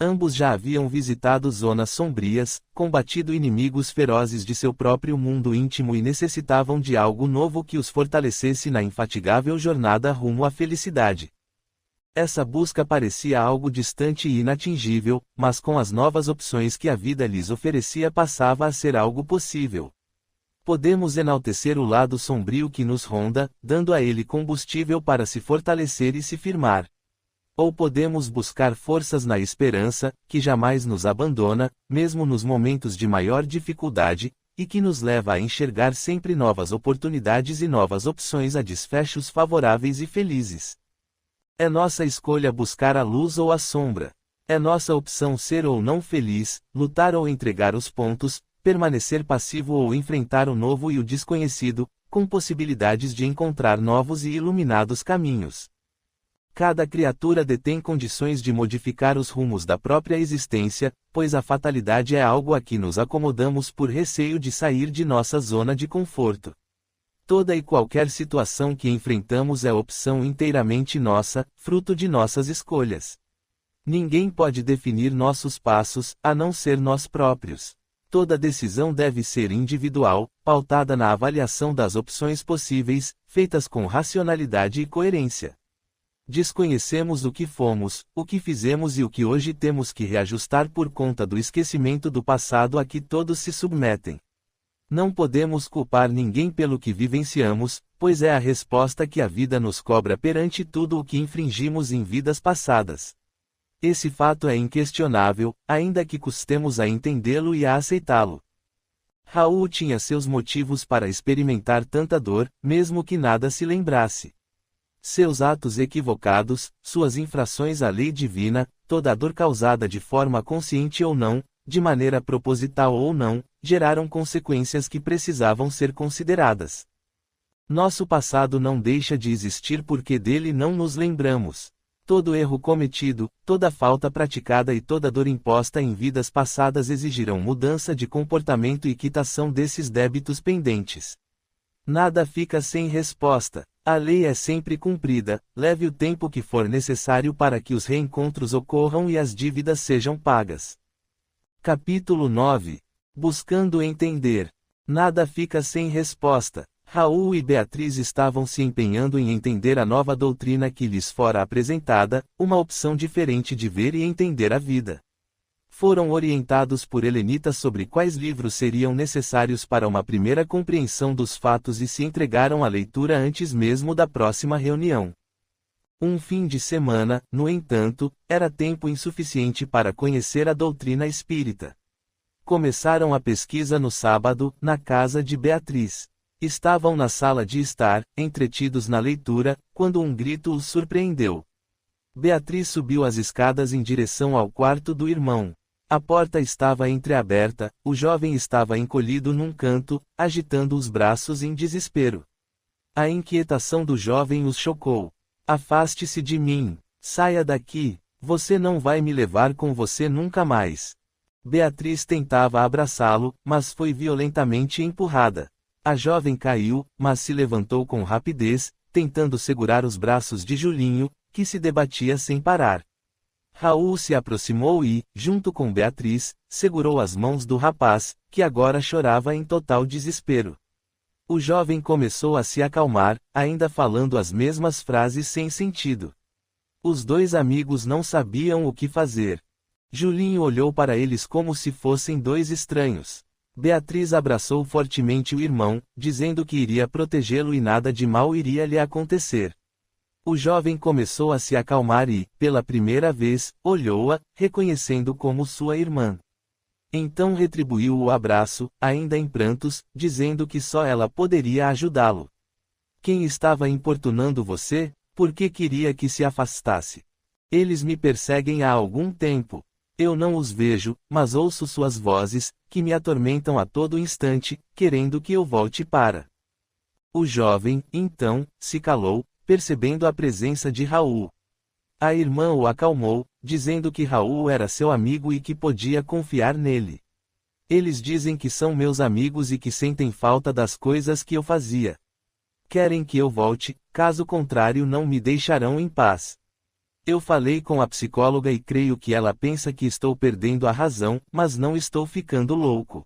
Ambos já haviam visitado zonas sombrias, combatido inimigos ferozes de seu próprio mundo íntimo e necessitavam de algo novo que os fortalecesse na infatigável jornada rumo à felicidade. Essa busca parecia algo distante e inatingível, mas com as novas opções que a vida lhes oferecia passava a ser algo possível. Podemos enaltecer o lado sombrio que nos ronda, dando a ele combustível para se fortalecer e se firmar. Ou podemos buscar forças na esperança, que jamais nos abandona, mesmo nos momentos de maior dificuldade, e que nos leva a enxergar sempre novas oportunidades e novas opções a desfechos favoráveis e felizes. É nossa escolha buscar a luz ou a sombra. É nossa opção ser ou não feliz, lutar ou entregar os pontos, permanecer passivo ou enfrentar o novo e o desconhecido, com possibilidades de encontrar novos e iluminados caminhos. Cada criatura detém condições de modificar os rumos da própria existência, pois a fatalidade é algo a que nos acomodamos por receio de sair de nossa zona de conforto. Toda e qualquer situação que enfrentamos é opção inteiramente nossa, fruto de nossas escolhas. Ninguém pode definir nossos passos, a não ser nós próprios. Toda decisão deve ser individual, pautada na avaliação das opções possíveis, feitas com racionalidade e coerência. Desconhecemos o que fomos, o que fizemos e o que hoje temos que reajustar por conta do esquecimento do passado a que todos se submetem. Não podemos culpar ninguém pelo que vivenciamos, pois é a resposta que a vida nos cobra perante tudo o que infringimos em vidas passadas. Esse fato é inquestionável, ainda que custemos a entendê-lo e a aceitá-lo. Raul tinha seus motivos para experimentar tanta dor, mesmo que nada se lembrasse. Seus atos equivocados, suas infrações à lei divina, toda a dor causada de forma consciente ou não, de maneira proposital ou não, geraram consequências que precisavam ser consideradas. Nosso passado não deixa de existir porque dele não nos lembramos. Todo erro cometido, toda falta praticada e toda dor imposta em vidas passadas exigirão mudança de comportamento e quitação desses débitos pendentes. Nada fica sem resposta. A lei é sempre cumprida, leve o tempo que for necessário para que os reencontros ocorram e as dívidas sejam pagas. Capítulo 9. Buscando entender. Nada fica sem resposta. Raul e Beatriz estavam se empenhando em entender a nova doutrina que lhes fora apresentada, uma opção diferente de ver e entender a vida. Foram orientados por Helenita sobre quais livros seriam necessários para uma primeira compreensão dos fatos e se entregaram à leitura antes mesmo da próxima reunião. Um fim de semana, no entanto, era tempo insuficiente para conhecer a doutrina espírita. Começaram a pesquisa no sábado, na casa de Beatriz. Estavam na sala de estar, entretidos na leitura, quando um grito os surpreendeu. Beatriz subiu as escadas em direção ao quarto do irmão. A porta estava entreaberta, o jovem estava encolhido num canto, agitando os braços em desespero. A inquietação do jovem os chocou. Afaste-se de mim. Saia daqui. Você não vai me levar com você nunca mais. Beatriz tentava abraçá-lo, mas foi violentamente empurrada. A jovem caiu, mas se levantou com rapidez, tentando segurar os braços de Julinho, que se debatia sem parar. Raul se aproximou e, junto com Beatriz, segurou as mãos do rapaz, que agora chorava em total desespero. O jovem começou a se acalmar, ainda falando as mesmas frases sem sentido. Os dois amigos não sabiam o que fazer. Julinho olhou para eles como se fossem dois estranhos. Beatriz abraçou fortemente o irmão, dizendo que iria protegê-lo e nada de mal iria lhe acontecer. O jovem começou a se acalmar e, pela primeira vez, olhou-a, reconhecendo como sua irmã. Então retribuiu o abraço, ainda em prantos, dizendo que só ela poderia ajudá-lo. Quem estava importunando você? Por que queria que se afastasse? Eles me perseguem há algum tempo. Eu não os vejo, mas ouço suas vozes, que me atormentam a todo instante, querendo que eu volte para. O jovem, então, se calou, percebendo a presença de Raul. A irmã o acalmou, dizendo que Raul era seu amigo e que podia confiar nele. Eles dizem que são meus amigos e que sentem falta das coisas que eu fazia. Querem que eu volte, caso contrário não me deixarão em paz. Eu falei com a psicóloga e creio que ela pensa que estou perdendo a razão, mas não estou ficando louco.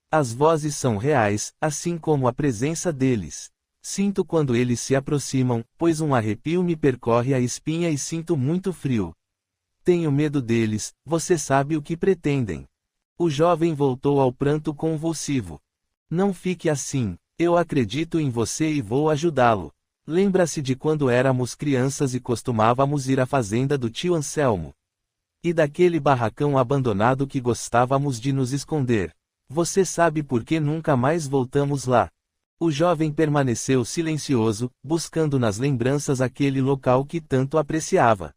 As vozes são reais, assim como a presença deles. Sinto quando eles se aproximam, pois um arrepio me percorre a espinha e sinto muito frio. Tenho medo deles, você sabe o que pretendem. O jovem voltou ao pranto convulsivo. Não fique assim, eu acredito em você e vou ajudá-lo. Lembra-se de quando éramos crianças e costumávamos ir à fazenda do tio Anselmo. E daquele barracão abandonado que gostávamos de nos esconder. Você sabe por que nunca mais voltamos lá? O jovem permaneceu silencioso, buscando nas lembranças aquele local que tanto apreciava.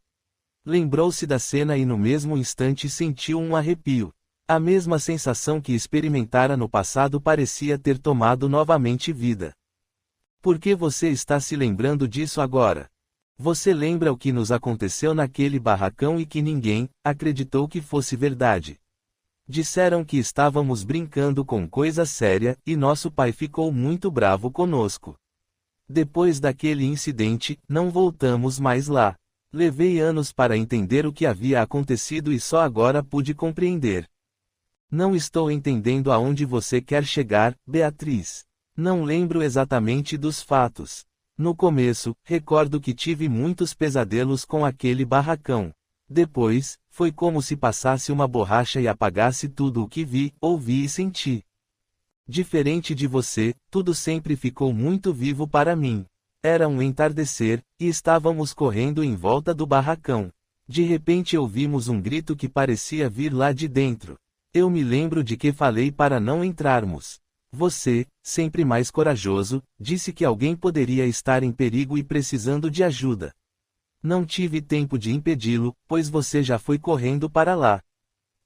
Lembrou-se da cena e no mesmo instante sentiu um arrepio. A mesma sensação que experimentara no passado parecia ter tomado novamente vida. Por que você está se lembrando disso agora? Você lembra o que nos aconteceu naquele barracão e que ninguém acreditou que fosse verdade. Disseram que estávamos brincando com coisa séria, e nosso pai ficou muito bravo conosco. Depois daquele incidente, não voltamos mais lá. Levei anos para entender o que havia acontecido e só agora pude compreender. Não estou entendendo aonde você quer chegar, Beatriz. Não lembro exatamente dos fatos. No começo, recordo que tive muitos pesadelos com aquele barracão. Depois, foi como se passasse uma borracha e apagasse tudo o que vi, ouvi e senti. Diferente de você, tudo sempre ficou muito vivo para mim. Era um entardecer, e estávamos correndo em volta do barracão. De repente ouvimos um grito que parecia vir lá de dentro. Eu me lembro de que falei para não entrarmos. Você, sempre mais corajoso, disse que alguém poderia estar em perigo e precisando de ajuda. Não tive tempo de impedi-lo, pois você já foi correndo para lá.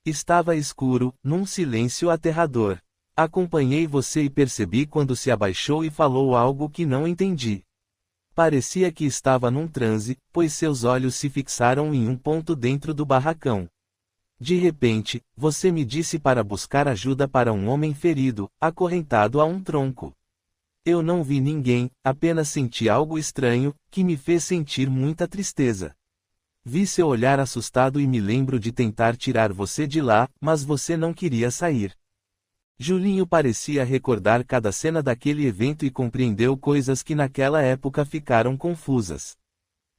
Estava escuro, num silêncio aterrador. Acompanhei você e percebi quando se abaixou e falou algo que não entendi. Parecia que estava num transe, pois seus olhos se fixaram em um ponto dentro do barracão. De repente, você me disse para buscar ajuda para um homem ferido, acorrentado a um tronco. Eu não vi ninguém, apenas senti algo estranho, que me fez sentir muita tristeza. Vi seu olhar assustado e me lembro de tentar tirar você de lá, mas você não queria sair. Julinho parecia recordar cada cena daquele evento e compreendeu coisas que naquela época ficaram confusas.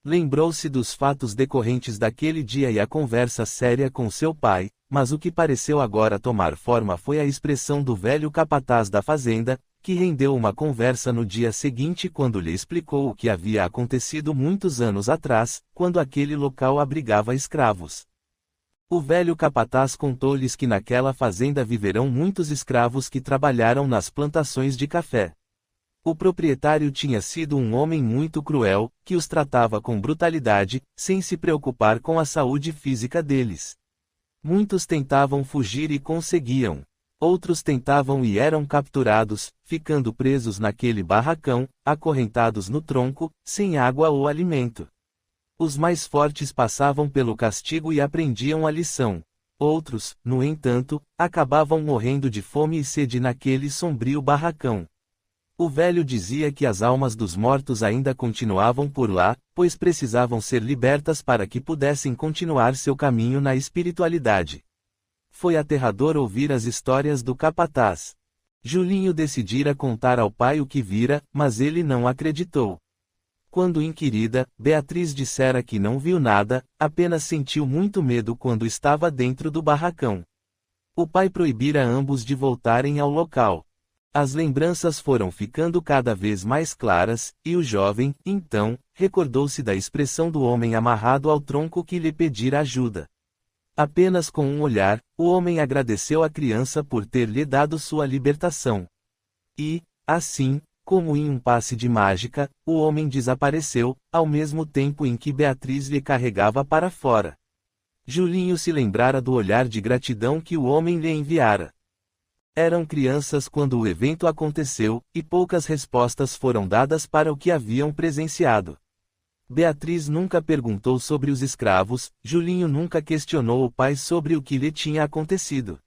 Lembrou-se dos fatos decorrentes daquele dia e a conversa séria com seu pai, mas o que pareceu agora tomar forma foi a expressão do velho capataz da fazenda, que rendeu uma conversa no dia seguinte quando lhe explicou o que havia acontecido muitos anos atrás, quando aquele local abrigava escravos. O velho capataz contou-lhes que naquela fazenda viverão muitos escravos que trabalharam nas plantações de café. O proprietário tinha sido um homem muito cruel, que os tratava com brutalidade, sem se preocupar com a saúde física deles. Muitos tentavam fugir e conseguiam. Outros tentavam e eram capturados, ficando presos naquele barracão, acorrentados no tronco, sem água ou alimento. Os mais fortes passavam pelo castigo e aprendiam a lição. Outros, no entanto, acabavam morrendo de fome e sede naquele sombrio barracão. O velho dizia que as almas dos mortos ainda continuavam por lá, pois precisavam ser libertas para que pudessem continuar seu caminho na espiritualidade. Foi aterrador ouvir as histórias do capataz. Julinho decidira contar ao pai o que vira, mas ele não acreditou. Quando inquirida, Beatriz dissera que não viu nada, apenas sentiu muito medo quando estava dentro do barracão. O pai proibira ambos de voltarem ao local. As lembranças foram ficando cada vez mais claras, e o jovem, então, recordou-se da expressão do homem amarrado ao tronco que lhe pedira ajuda. Apenas com um olhar, o homem agradeceu à criança por ter lhe dado sua libertação. E, assim, como em um passe de mágica, o homem desapareceu, ao mesmo tempo em que Beatriz lhe carregava para fora. Julinho se lembrara do olhar de gratidão que o homem lhe enviara. Eram crianças quando o evento aconteceu, e poucas respostas foram dadas para o que haviam presenciado. Beatriz nunca perguntou sobre os escravos, Julinho nunca questionou o pai sobre o que lhe tinha acontecido.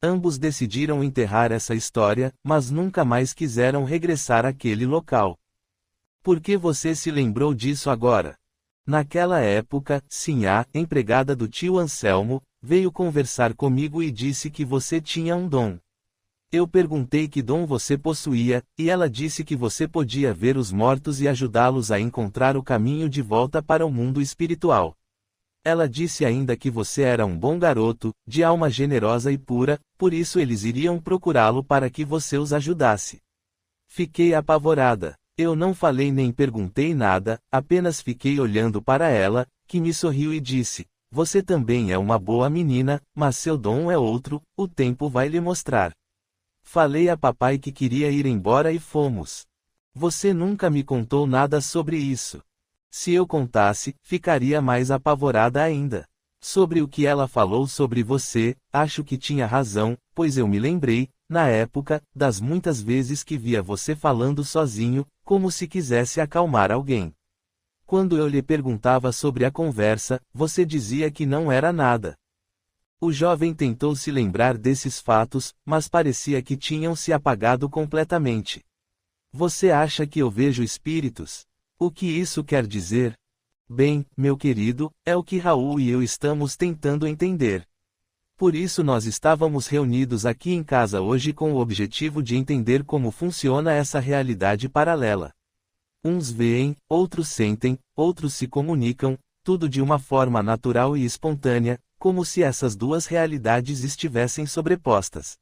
Ambos decidiram enterrar essa história, mas nunca mais quiseram regressar àquele local. Por que você se lembrou disso agora? Naquela época, Sinhá, empregada do tio Anselmo, veio conversar comigo e disse que você tinha um dom. Eu perguntei que dom você possuía, e ela disse que você podia ver os mortos e ajudá-los a encontrar o caminho de volta para o mundo espiritual. Ela disse ainda que você era um bom garoto, de alma generosa e pura, por isso eles iriam procurá-lo para que você os ajudasse. Fiquei apavorada. Eu não falei nem perguntei nada, apenas fiquei olhando para ela, que me sorriu e disse: você também é uma boa menina, mas seu dom é outro, o tempo vai lhe mostrar. Falei a papai que queria ir embora e fomos. Você nunca me contou nada sobre isso. Se eu contasse, ficaria mais apavorada ainda. Sobre o que ela falou sobre você, acho que tinha razão, pois eu me lembrei, na época, das muitas vezes que via você falando sozinho, como se quisesse acalmar alguém. Quando eu lhe perguntava sobre a conversa, você dizia que não era nada. O jovem tentou se lembrar desses fatos, mas parecia que tinham se apagado completamente. Você acha que eu vejo espíritos? O que isso quer dizer? Bem, meu querido, é o que Raul e eu estamos tentando entender. Por isso nós estávamos reunidos aqui em casa hoje com o objetivo de entender como funciona essa realidade paralela. Uns veem, outros sentem, outros se comunicam, tudo de uma forma natural e espontânea, como se essas duas realidades estivessem sobrepostas.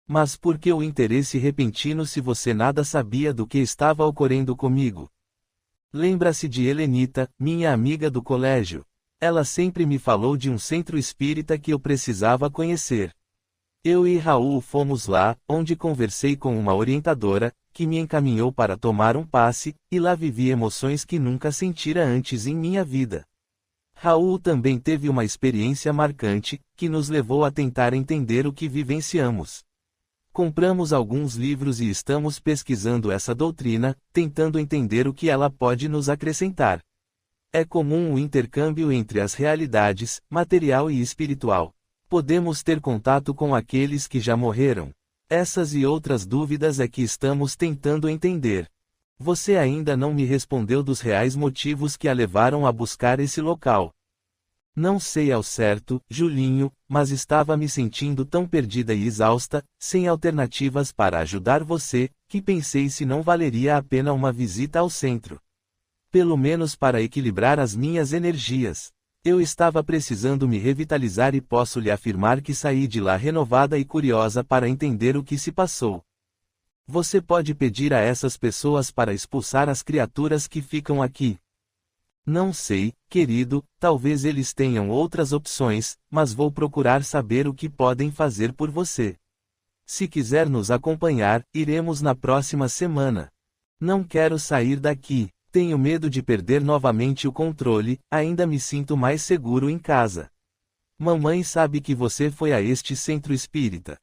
Mas por que o interesse repentino se você nada sabia do que estava ocorrendo comigo? Lembra-se de Helenita, minha amiga do colégio. Ela sempre me falou de um centro espírita que eu precisava conhecer. Eu e Raul fomos lá, onde conversei com uma orientadora, que me encaminhou para tomar um passe, e lá vivi emoções que nunca sentira antes em minha vida. Raul também teve uma experiência marcante, que nos levou a tentar entender o que vivenciamos. Compramos alguns livros e estamos pesquisando essa doutrina, tentando entender o que ela pode nos acrescentar. É comum o intercâmbio entre as realidades, material e espiritual. Podemos ter contato com aqueles que já morreram. Essas e outras dúvidas é que estamos tentando entender. Você ainda não me respondeu dos reais motivos que a levaram a buscar esse local. Não sei ao certo, Julinho, mas estava me sentindo tão perdida e exausta, sem alternativas para ajudar você, que pensei se não valeria a pena uma visita ao centro. Pelo menos para equilibrar as minhas energias. Eu estava precisando me revitalizar e posso lhe afirmar que saí de lá renovada e curiosa para entender o que se passou. Você pode pedir a essas pessoas para expulsar as criaturas que ficam aqui. Não sei, querido, talvez eles tenham outras opções, mas vou procurar saber o que podem fazer por você. Se quiser nos acompanhar, iremos na próxima semana. Não quero sair daqui, tenho medo de perder novamente o controle, ainda me sinto mais seguro em casa. Mamãe sabe que você foi a este centro espírita.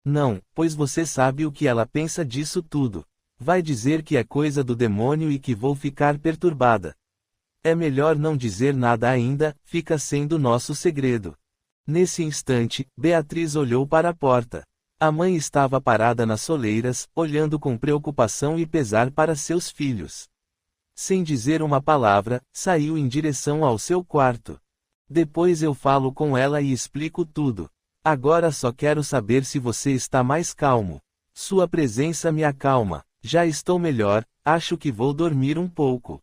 Não, pois você sabe o que ela pensa disso tudo. Vai dizer que é coisa do demônio e que vou ficar perturbada. É melhor não dizer nada ainda, fica sendo nosso segredo. Nesse instante, Beatriz olhou para a porta. A mãe estava parada nas soleiras, olhando com preocupação e pesar para seus filhos. Sem dizer uma palavra, saiu em direção ao seu quarto. Depois eu falo com ela e explico tudo. Agora só quero saber se você está mais calmo. Sua presença me acalma. Já estou melhor, acho que vou dormir um pouco.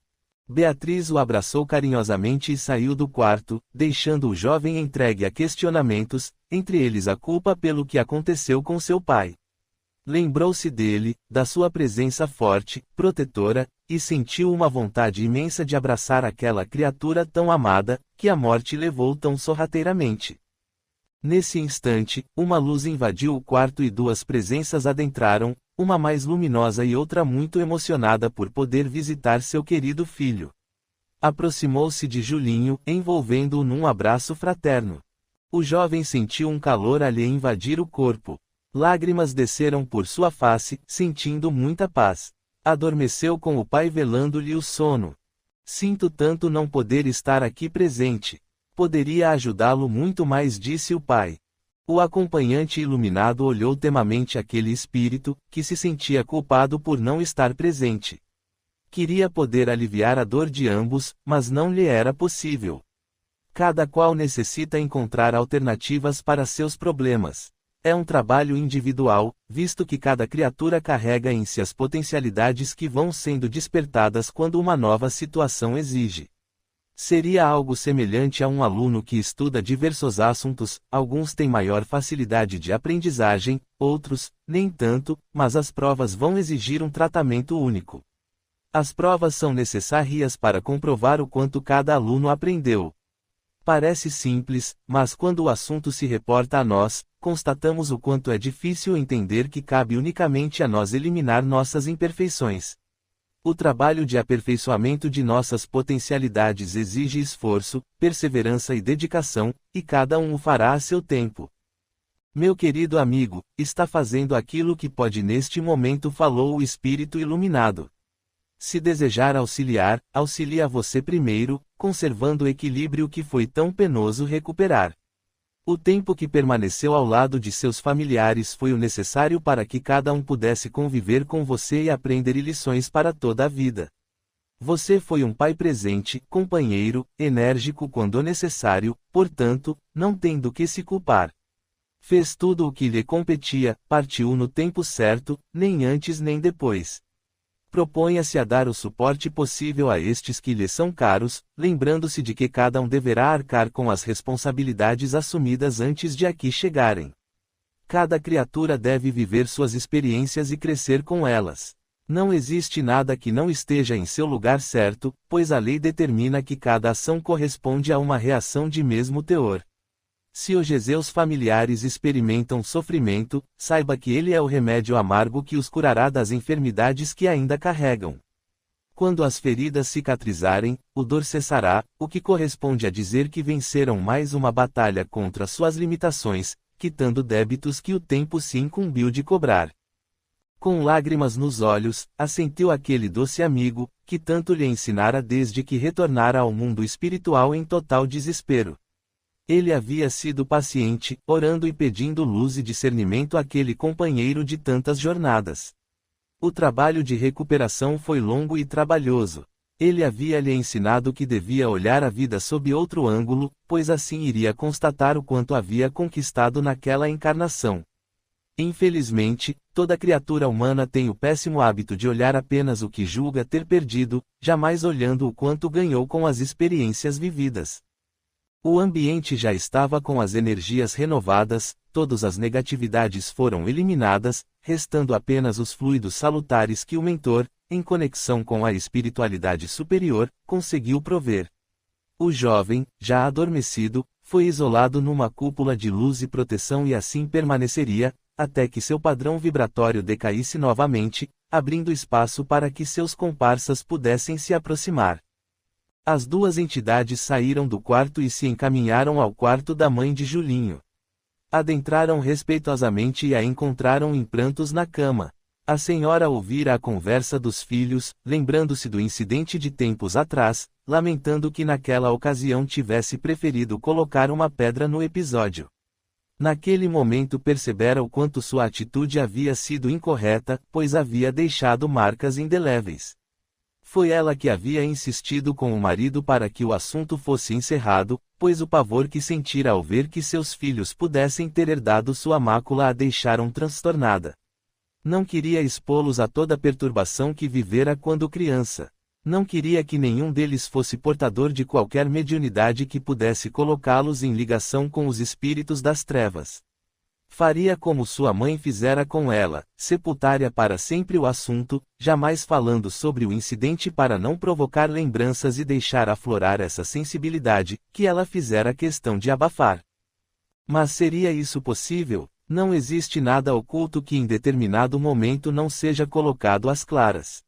Beatriz o abraçou carinhosamente e saiu do quarto, deixando o jovem entregue a questionamentos, entre eles a culpa pelo que aconteceu com seu pai. Lembrou-se dele, da sua presença forte, protetora, e sentiu uma vontade imensa de abraçar aquela criatura tão amada, que a morte levou tão sorrateiramente. Nesse instante, uma luz invadiu o quarto e duas presenças adentraram, uma mais luminosa e outra muito emocionada por poder visitar seu querido filho. Aproximou-se de Julinho, envolvendo-o num abraço fraterno. O jovem sentiu um calor a lhe invadir o corpo. Lágrimas desceram por sua face, sentindo muita paz. Adormeceu com o pai velando-lhe o sono. Sinto tanto não poder estar aqui presente. Poderia ajudá-lo muito mais, disse o pai. O acompanhante iluminado olhou temamente aquele espírito, que se sentia culpado por não estar presente. Queria poder aliviar a dor de ambos, mas não lhe era possível. Cada qual necessita encontrar alternativas para seus problemas. É um trabalho individual, visto que cada criatura carrega em si as potencialidades que vão sendo despertadas quando uma nova situação exige. Seria algo semelhante a um aluno que estuda diversos assuntos, alguns têm maior facilidade de aprendizagem, outros, nem tanto, mas as provas vão exigir um tratamento único. As provas são necessárias para comprovar o quanto cada aluno aprendeu. Parece simples, mas quando o assunto se reporta a nós, constatamos o quanto é difícil entender que cabe unicamente a nós eliminar nossas imperfeições. O trabalho de aperfeiçoamento de nossas potencialidades exige esforço, perseverança e dedicação, e cada um o fará a seu tempo. Meu querido amigo, está fazendo aquilo que pode neste momento, falou o espírito iluminado. Se desejar auxiliar, auxilia você primeiro, conservando o equilíbrio que foi tão penoso recuperar. O tempo que permaneceu ao lado de seus familiares foi o necessário para que cada um pudesse conviver com você e aprender lições para toda a vida. Você foi um pai presente, companheiro, enérgico quando necessário, portanto, não tem do que se culpar. Fez tudo o que lhe competia, partiu no tempo certo, nem antes nem depois. Proponha-se a dar o suporte possível a estes que lhe são caros, lembrando-se de que cada um deverá arcar com as responsabilidades assumidas antes de aqui chegarem. Cada criatura deve viver suas experiências e crescer com elas. Não existe nada que não esteja em seu lugar certo, pois a lei determina que cada ação corresponde a uma reação de mesmo teor. Se hoje seus familiares experimentam sofrimento, saiba que ele é o remédio amargo que os curará das enfermidades que ainda carregam. Quando as feridas cicatrizarem, o dor cessará, o que corresponde a dizer que venceram mais uma batalha contra suas limitações, quitando débitos que o tempo se incumbiu de cobrar. Com lágrimas nos olhos, assentiu aquele doce amigo, que tanto lhe ensinara desde que retornara ao mundo espiritual em total desespero. Ele havia sido paciente, orando e pedindo luz e discernimento àquele companheiro de tantas jornadas. O trabalho de recuperação foi longo e trabalhoso. Ele havia lhe ensinado que devia olhar a vida sob outro ângulo, pois assim iria constatar o quanto havia conquistado naquela encarnação. Infelizmente, toda criatura humana tem o péssimo hábito de olhar apenas o que julga ter perdido, jamais olhando o quanto ganhou com as experiências vividas. O ambiente já estava com as energias renovadas, todas as negatividades foram eliminadas, restando apenas os fluidos salutares que o mentor, em conexão com a espiritualidade superior, conseguiu prover. O jovem, já adormecido, foi isolado numa cúpula de luz e proteção e assim permaneceria, até que seu padrão vibratório decaísse novamente, abrindo espaço para que seus comparsas pudessem se aproximar. As duas entidades saíram do quarto e se encaminharam ao quarto da mãe de Julinho. Adentraram respeitosamente e a encontraram em prantos na cama. A senhora ouvira a conversa dos filhos, lembrando-se do incidente de tempos atrás, lamentando que naquela ocasião tivesse preferido colocar uma pedra no episódio. Naquele momento percebera o quanto sua atitude havia sido incorreta, pois havia deixado marcas indeléveis. Foi ela que havia insistido com o marido para que o assunto fosse encerrado, pois o pavor que sentira ao ver que seus filhos pudessem ter herdado sua mácula a deixaram transtornada. Não queria expô-los a toda a perturbação que vivera quando criança. Não queria que nenhum deles fosse portador de qualquer mediunidade que pudesse colocá-los em ligação com os espíritos das trevas. Faria como sua mãe fizera com ela, sepultaria para sempre o assunto, jamais falando sobre o incidente para não provocar lembranças e deixar aflorar essa sensibilidade, que ela fizera questão de abafar. Mas seria isso possível? Não existe nada oculto que em determinado momento não seja colocado às claras.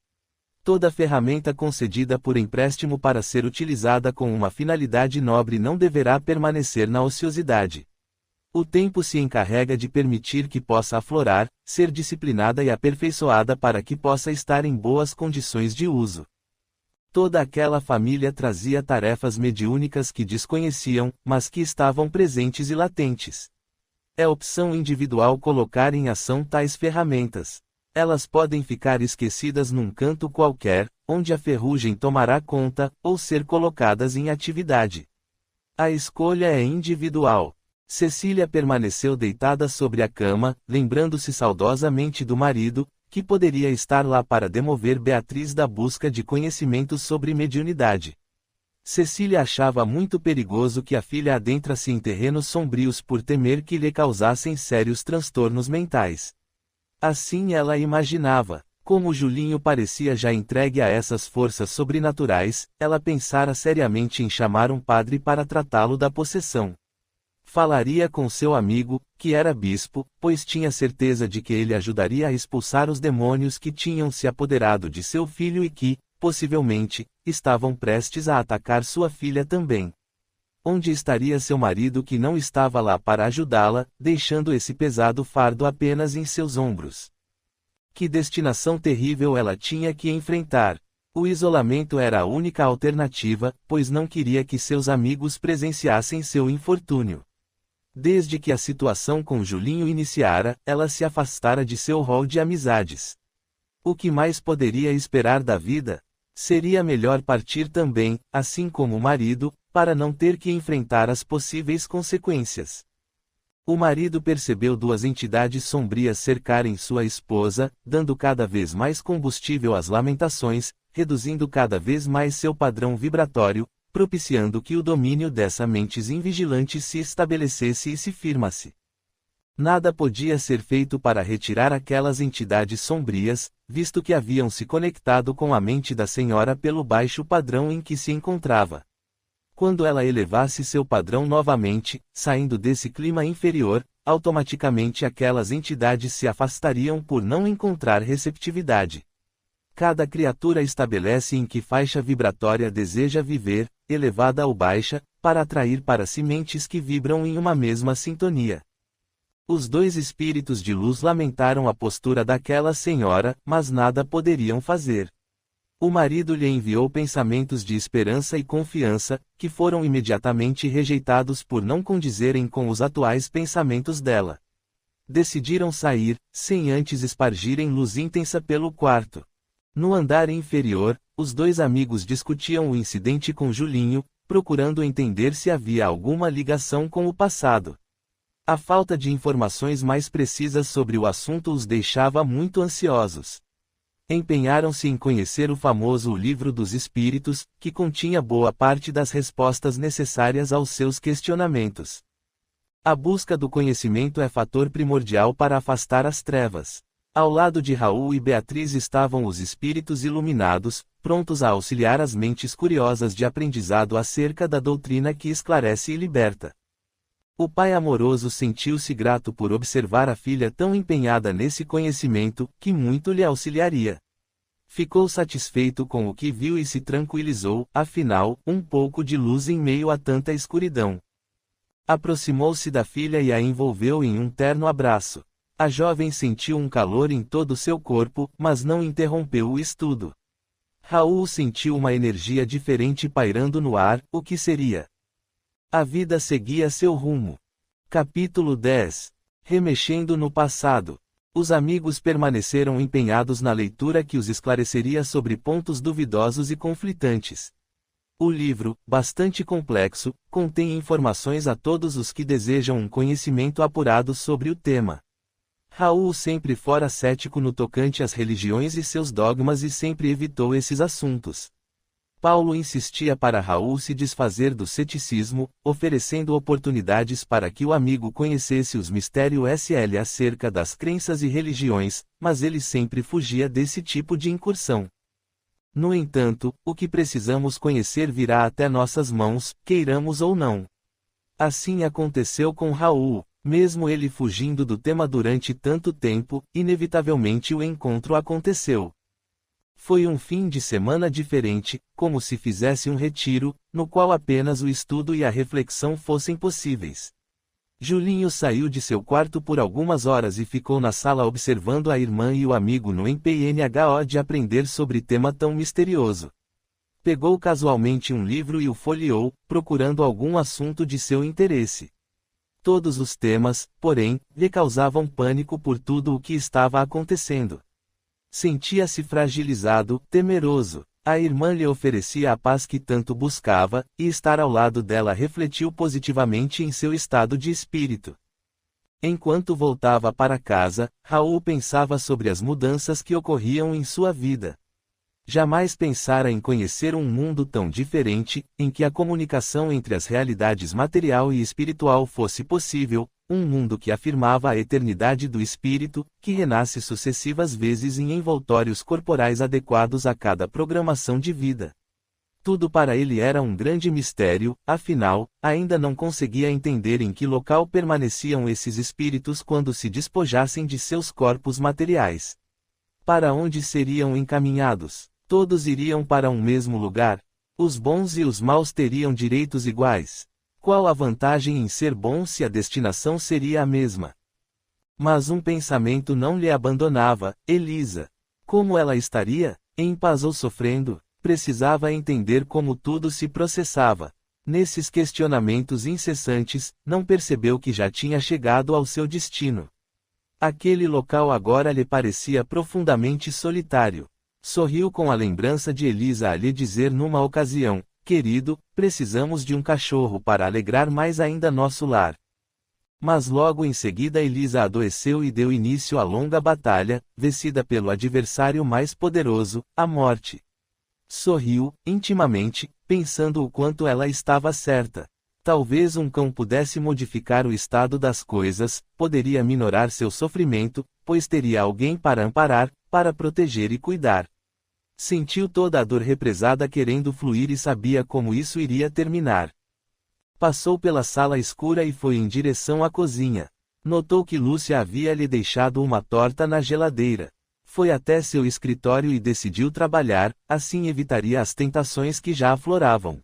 Toda ferramenta concedida por empréstimo para ser utilizada com uma finalidade nobre não deverá permanecer na ociosidade. O tempo se encarrega de permitir que possa aflorar, ser disciplinada e aperfeiçoada para que possa estar em boas condições de uso. Toda aquela família trazia tarefas mediúnicas que desconheciam, mas que estavam presentes e latentes. É opção individual colocar em ação tais ferramentas. Elas podem ficar esquecidas num canto qualquer, onde a ferrugem tomará conta, ou ser colocadas em atividade. A escolha é individual. Cecília permaneceu deitada sobre a cama, lembrando-se saudosamente do marido, que poderia estar lá para demover Beatriz da busca de conhecimentos sobre mediunidade. Cecília achava muito perigoso que a filha adentrasse em terrenos sombrios por temer que lhe causassem sérios transtornos mentais. Assim ela imaginava. Como Julinho parecia já entregue a essas forças sobrenaturais, ela pensara seriamente em chamar um padre para tratá-lo da possessão. Falaria com seu amigo, que era bispo, pois tinha certeza de que ele ajudaria a expulsar os demônios que tinham se apoderado de seu filho e que, possivelmente, estavam prestes a atacar sua filha também. Onde estaria seu marido que não estava lá para ajudá-la, deixando esse pesado fardo apenas em seus ombros? Que destinação terrível ela tinha que enfrentar! O isolamento era a única alternativa, pois não queria que seus amigos presenciassem seu infortúnio. Desde que a situação com Julinho iniciara, ela se afastara de seu rol de amizades. O que mais poderia esperar da vida? Seria melhor partir também, assim como o marido, para não ter que enfrentar as possíveis consequências. O marido percebeu duas entidades sombrias cercarem sua esposa, dando cada vez mais combustível às lamentações, reduzindo cada vez mais seu padrão vibratório, propiciando que o domínio dessa mente invigilante se estabelecesse e se firmasse. Nada podia ser feito para retirar aquelas entidades sombrias, visto que haviam se conectado com a mente da senhora pelo baixo padrão em que se encontrava. Quando ela elevasse seu padrão novamente, saindo desse clima inferior, automaticamente aquelas entidades se afastariam por não encontrar receptividade. Cada criatura estabelece em que faixa vibratória deseja viver, elevada ou baixa, para atrair para si mentes que vibram em uma mesma sintonia. Os dois espíritos de luz lamentaram a postura daquela senhora, mas nada poderiam fazer. O marido lhe enviou pensamentos de esperança e confiança, que foram imediatamente rejeitados por não condizerem com os atuais pensamentos dela. Decidiram sair, sem antes espargirem luz intensa pelo quarto. No andar inferior, os dois amigos discutiam o incidente com Julinho, procurando entender se havia alguma ligação com o passado. A falta de informações mais precisas sobre o assunto os deixava muito ansiosos. Empenharam-se em conhecer o famoso Livro dos Espíritos, que continha boa parte das respostas necessárias aos seus questionamentos. A busca do conhecimento é fator primordial para afastar as trevas. Ao lado de Raul e Beatriz estavam os espíritos iluminados, prontos a auxiliar as mentes curiosas de aprendizado acerca da doutrina que esclarece e liberta. O pai amoroso sentiu-se grato por observar a filha tão empenhada nesse conhecimento, que muito lhe auxiliaria. Ficou satisfeito com o que viu e se tranquilizou, afinal, um pouco de luz em meio a tanta escuridão. Aproximou-se da filha e a envolveu em um terno abraço. A jovem sentiu um calor em todo o seu corpo, mas não interrompeu o estudo. Raul sentiu uma energia diferente pairando no ar. O que seria? A vida seguia seu rumo. Capítulo 10. Remexendo no passado. Os amigos permaneceram empenhados na leitura que os esclareceria sobre pontos duvidosos e conflitantes. O livro, bastante complexo, contém informações a todos os que desejam um conhecimento apurado sobre o tema. Raul sempre fora cético no tocante às religiões e seus dogmas e sempre evitou esses assuntos. Paulo insistia para Raul se desfazer do ceticismo, oferecendo oportunidades para que o amigo conhecesse os mistérios acerca das crenças e religiões, mas ele sempre fugia desse tipo de incursão. No entanto, o que precisamos conhecer virá até nossas mãos, queiramos ou não. Assim aconteceu com Raul. Mesmo ele fugindo do tema durante tanto tempo, inevitavelmente o encontro aconteceu. Foi um fim de semana diferente, como se fizesse um retiro, no qual apenas o estudo e a reflexão fossem possíveis. Julinho saiu de seu quarto por algumas horas e ficou na sala observando a irmã e o amigo no empenho de aprender sobre tema tão misterioso. Pegou casualmente um livro e o folheou, procurando algum assunto de seu interesse. Todos os temas, porém, lhe causavam pânico por tudo o que estava acontecendo. Sentia-se fragilizado, temeroso. A irmã lhe oferecia a paz que tanto buscava, e estar ao lado dela refletiu positivamente em seu estado de espírito. Enquanto voltava para casa, Raul pensava sobre as mudanças que ocorriam em sua vida. Jamais pensara em conhecer um mundo tão diferente, em que a comunicação entre as realidades material e espiritual fosse possível, um mundo que afirmava a eternidade do espírito, que renasce sucessivas vezes em envoltórios corporais adequados a cada programação de vida. Tudo para ele era um grande mistério, afinal, ainda não conseguia entender em que local permaneciam esses espíritos quando se despojassem de seus corpos materiais. Para onde seriam encaminhados? Todos iriam para um mesmo lugar? Os bons e os maus teriam direitos iguais? Qual a vantagem em ser bom se a destinação seria a mesma? Mas um pensamento não lhe abandonava: Elisa. Como ela estaria? Em paz ou sofrendo? Precisava entender como tudo se processava. Nesses questionamentos incessantes, não percebeu que já tinha chegado ao seu destino. Aquele local agora lhe parecia profundamente solitário. Sorriu com a lembrança de Elisa a lhe dizer numa ocasião: querido, precisamos de um cachorro para alegrar mais ainda nosso lar. Mas logo em seguida Elisa adoeceu e deu início à longa batalha, vencida pelo adversário mais poderoso, a morte. Sorriu, intimamente, pensando o quanto ela estava certa. Talvez um cão pudesse modificar o estado das coisas, poderia minorar seu sofrimento, pois teria alguém para amparar, para proteger e cuidar. Sentiu toda a dor represada querendo fluir e sabia como isso iria terminar. Passou pela sala escura e foi em direção à cozinha. Notou que Lúcia havia lhe deixado uma torta na geladeira. Foi até seu escritório e decidiu trabalhar, assim evitaria as tentações que já afloravam.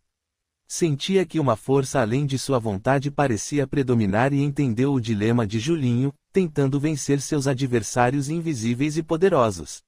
Sentia que uma força além de sua vontade parecia predominar e entendeu o dilema de Julinho, tentando vencer seus adversários invisíveis e poderosos.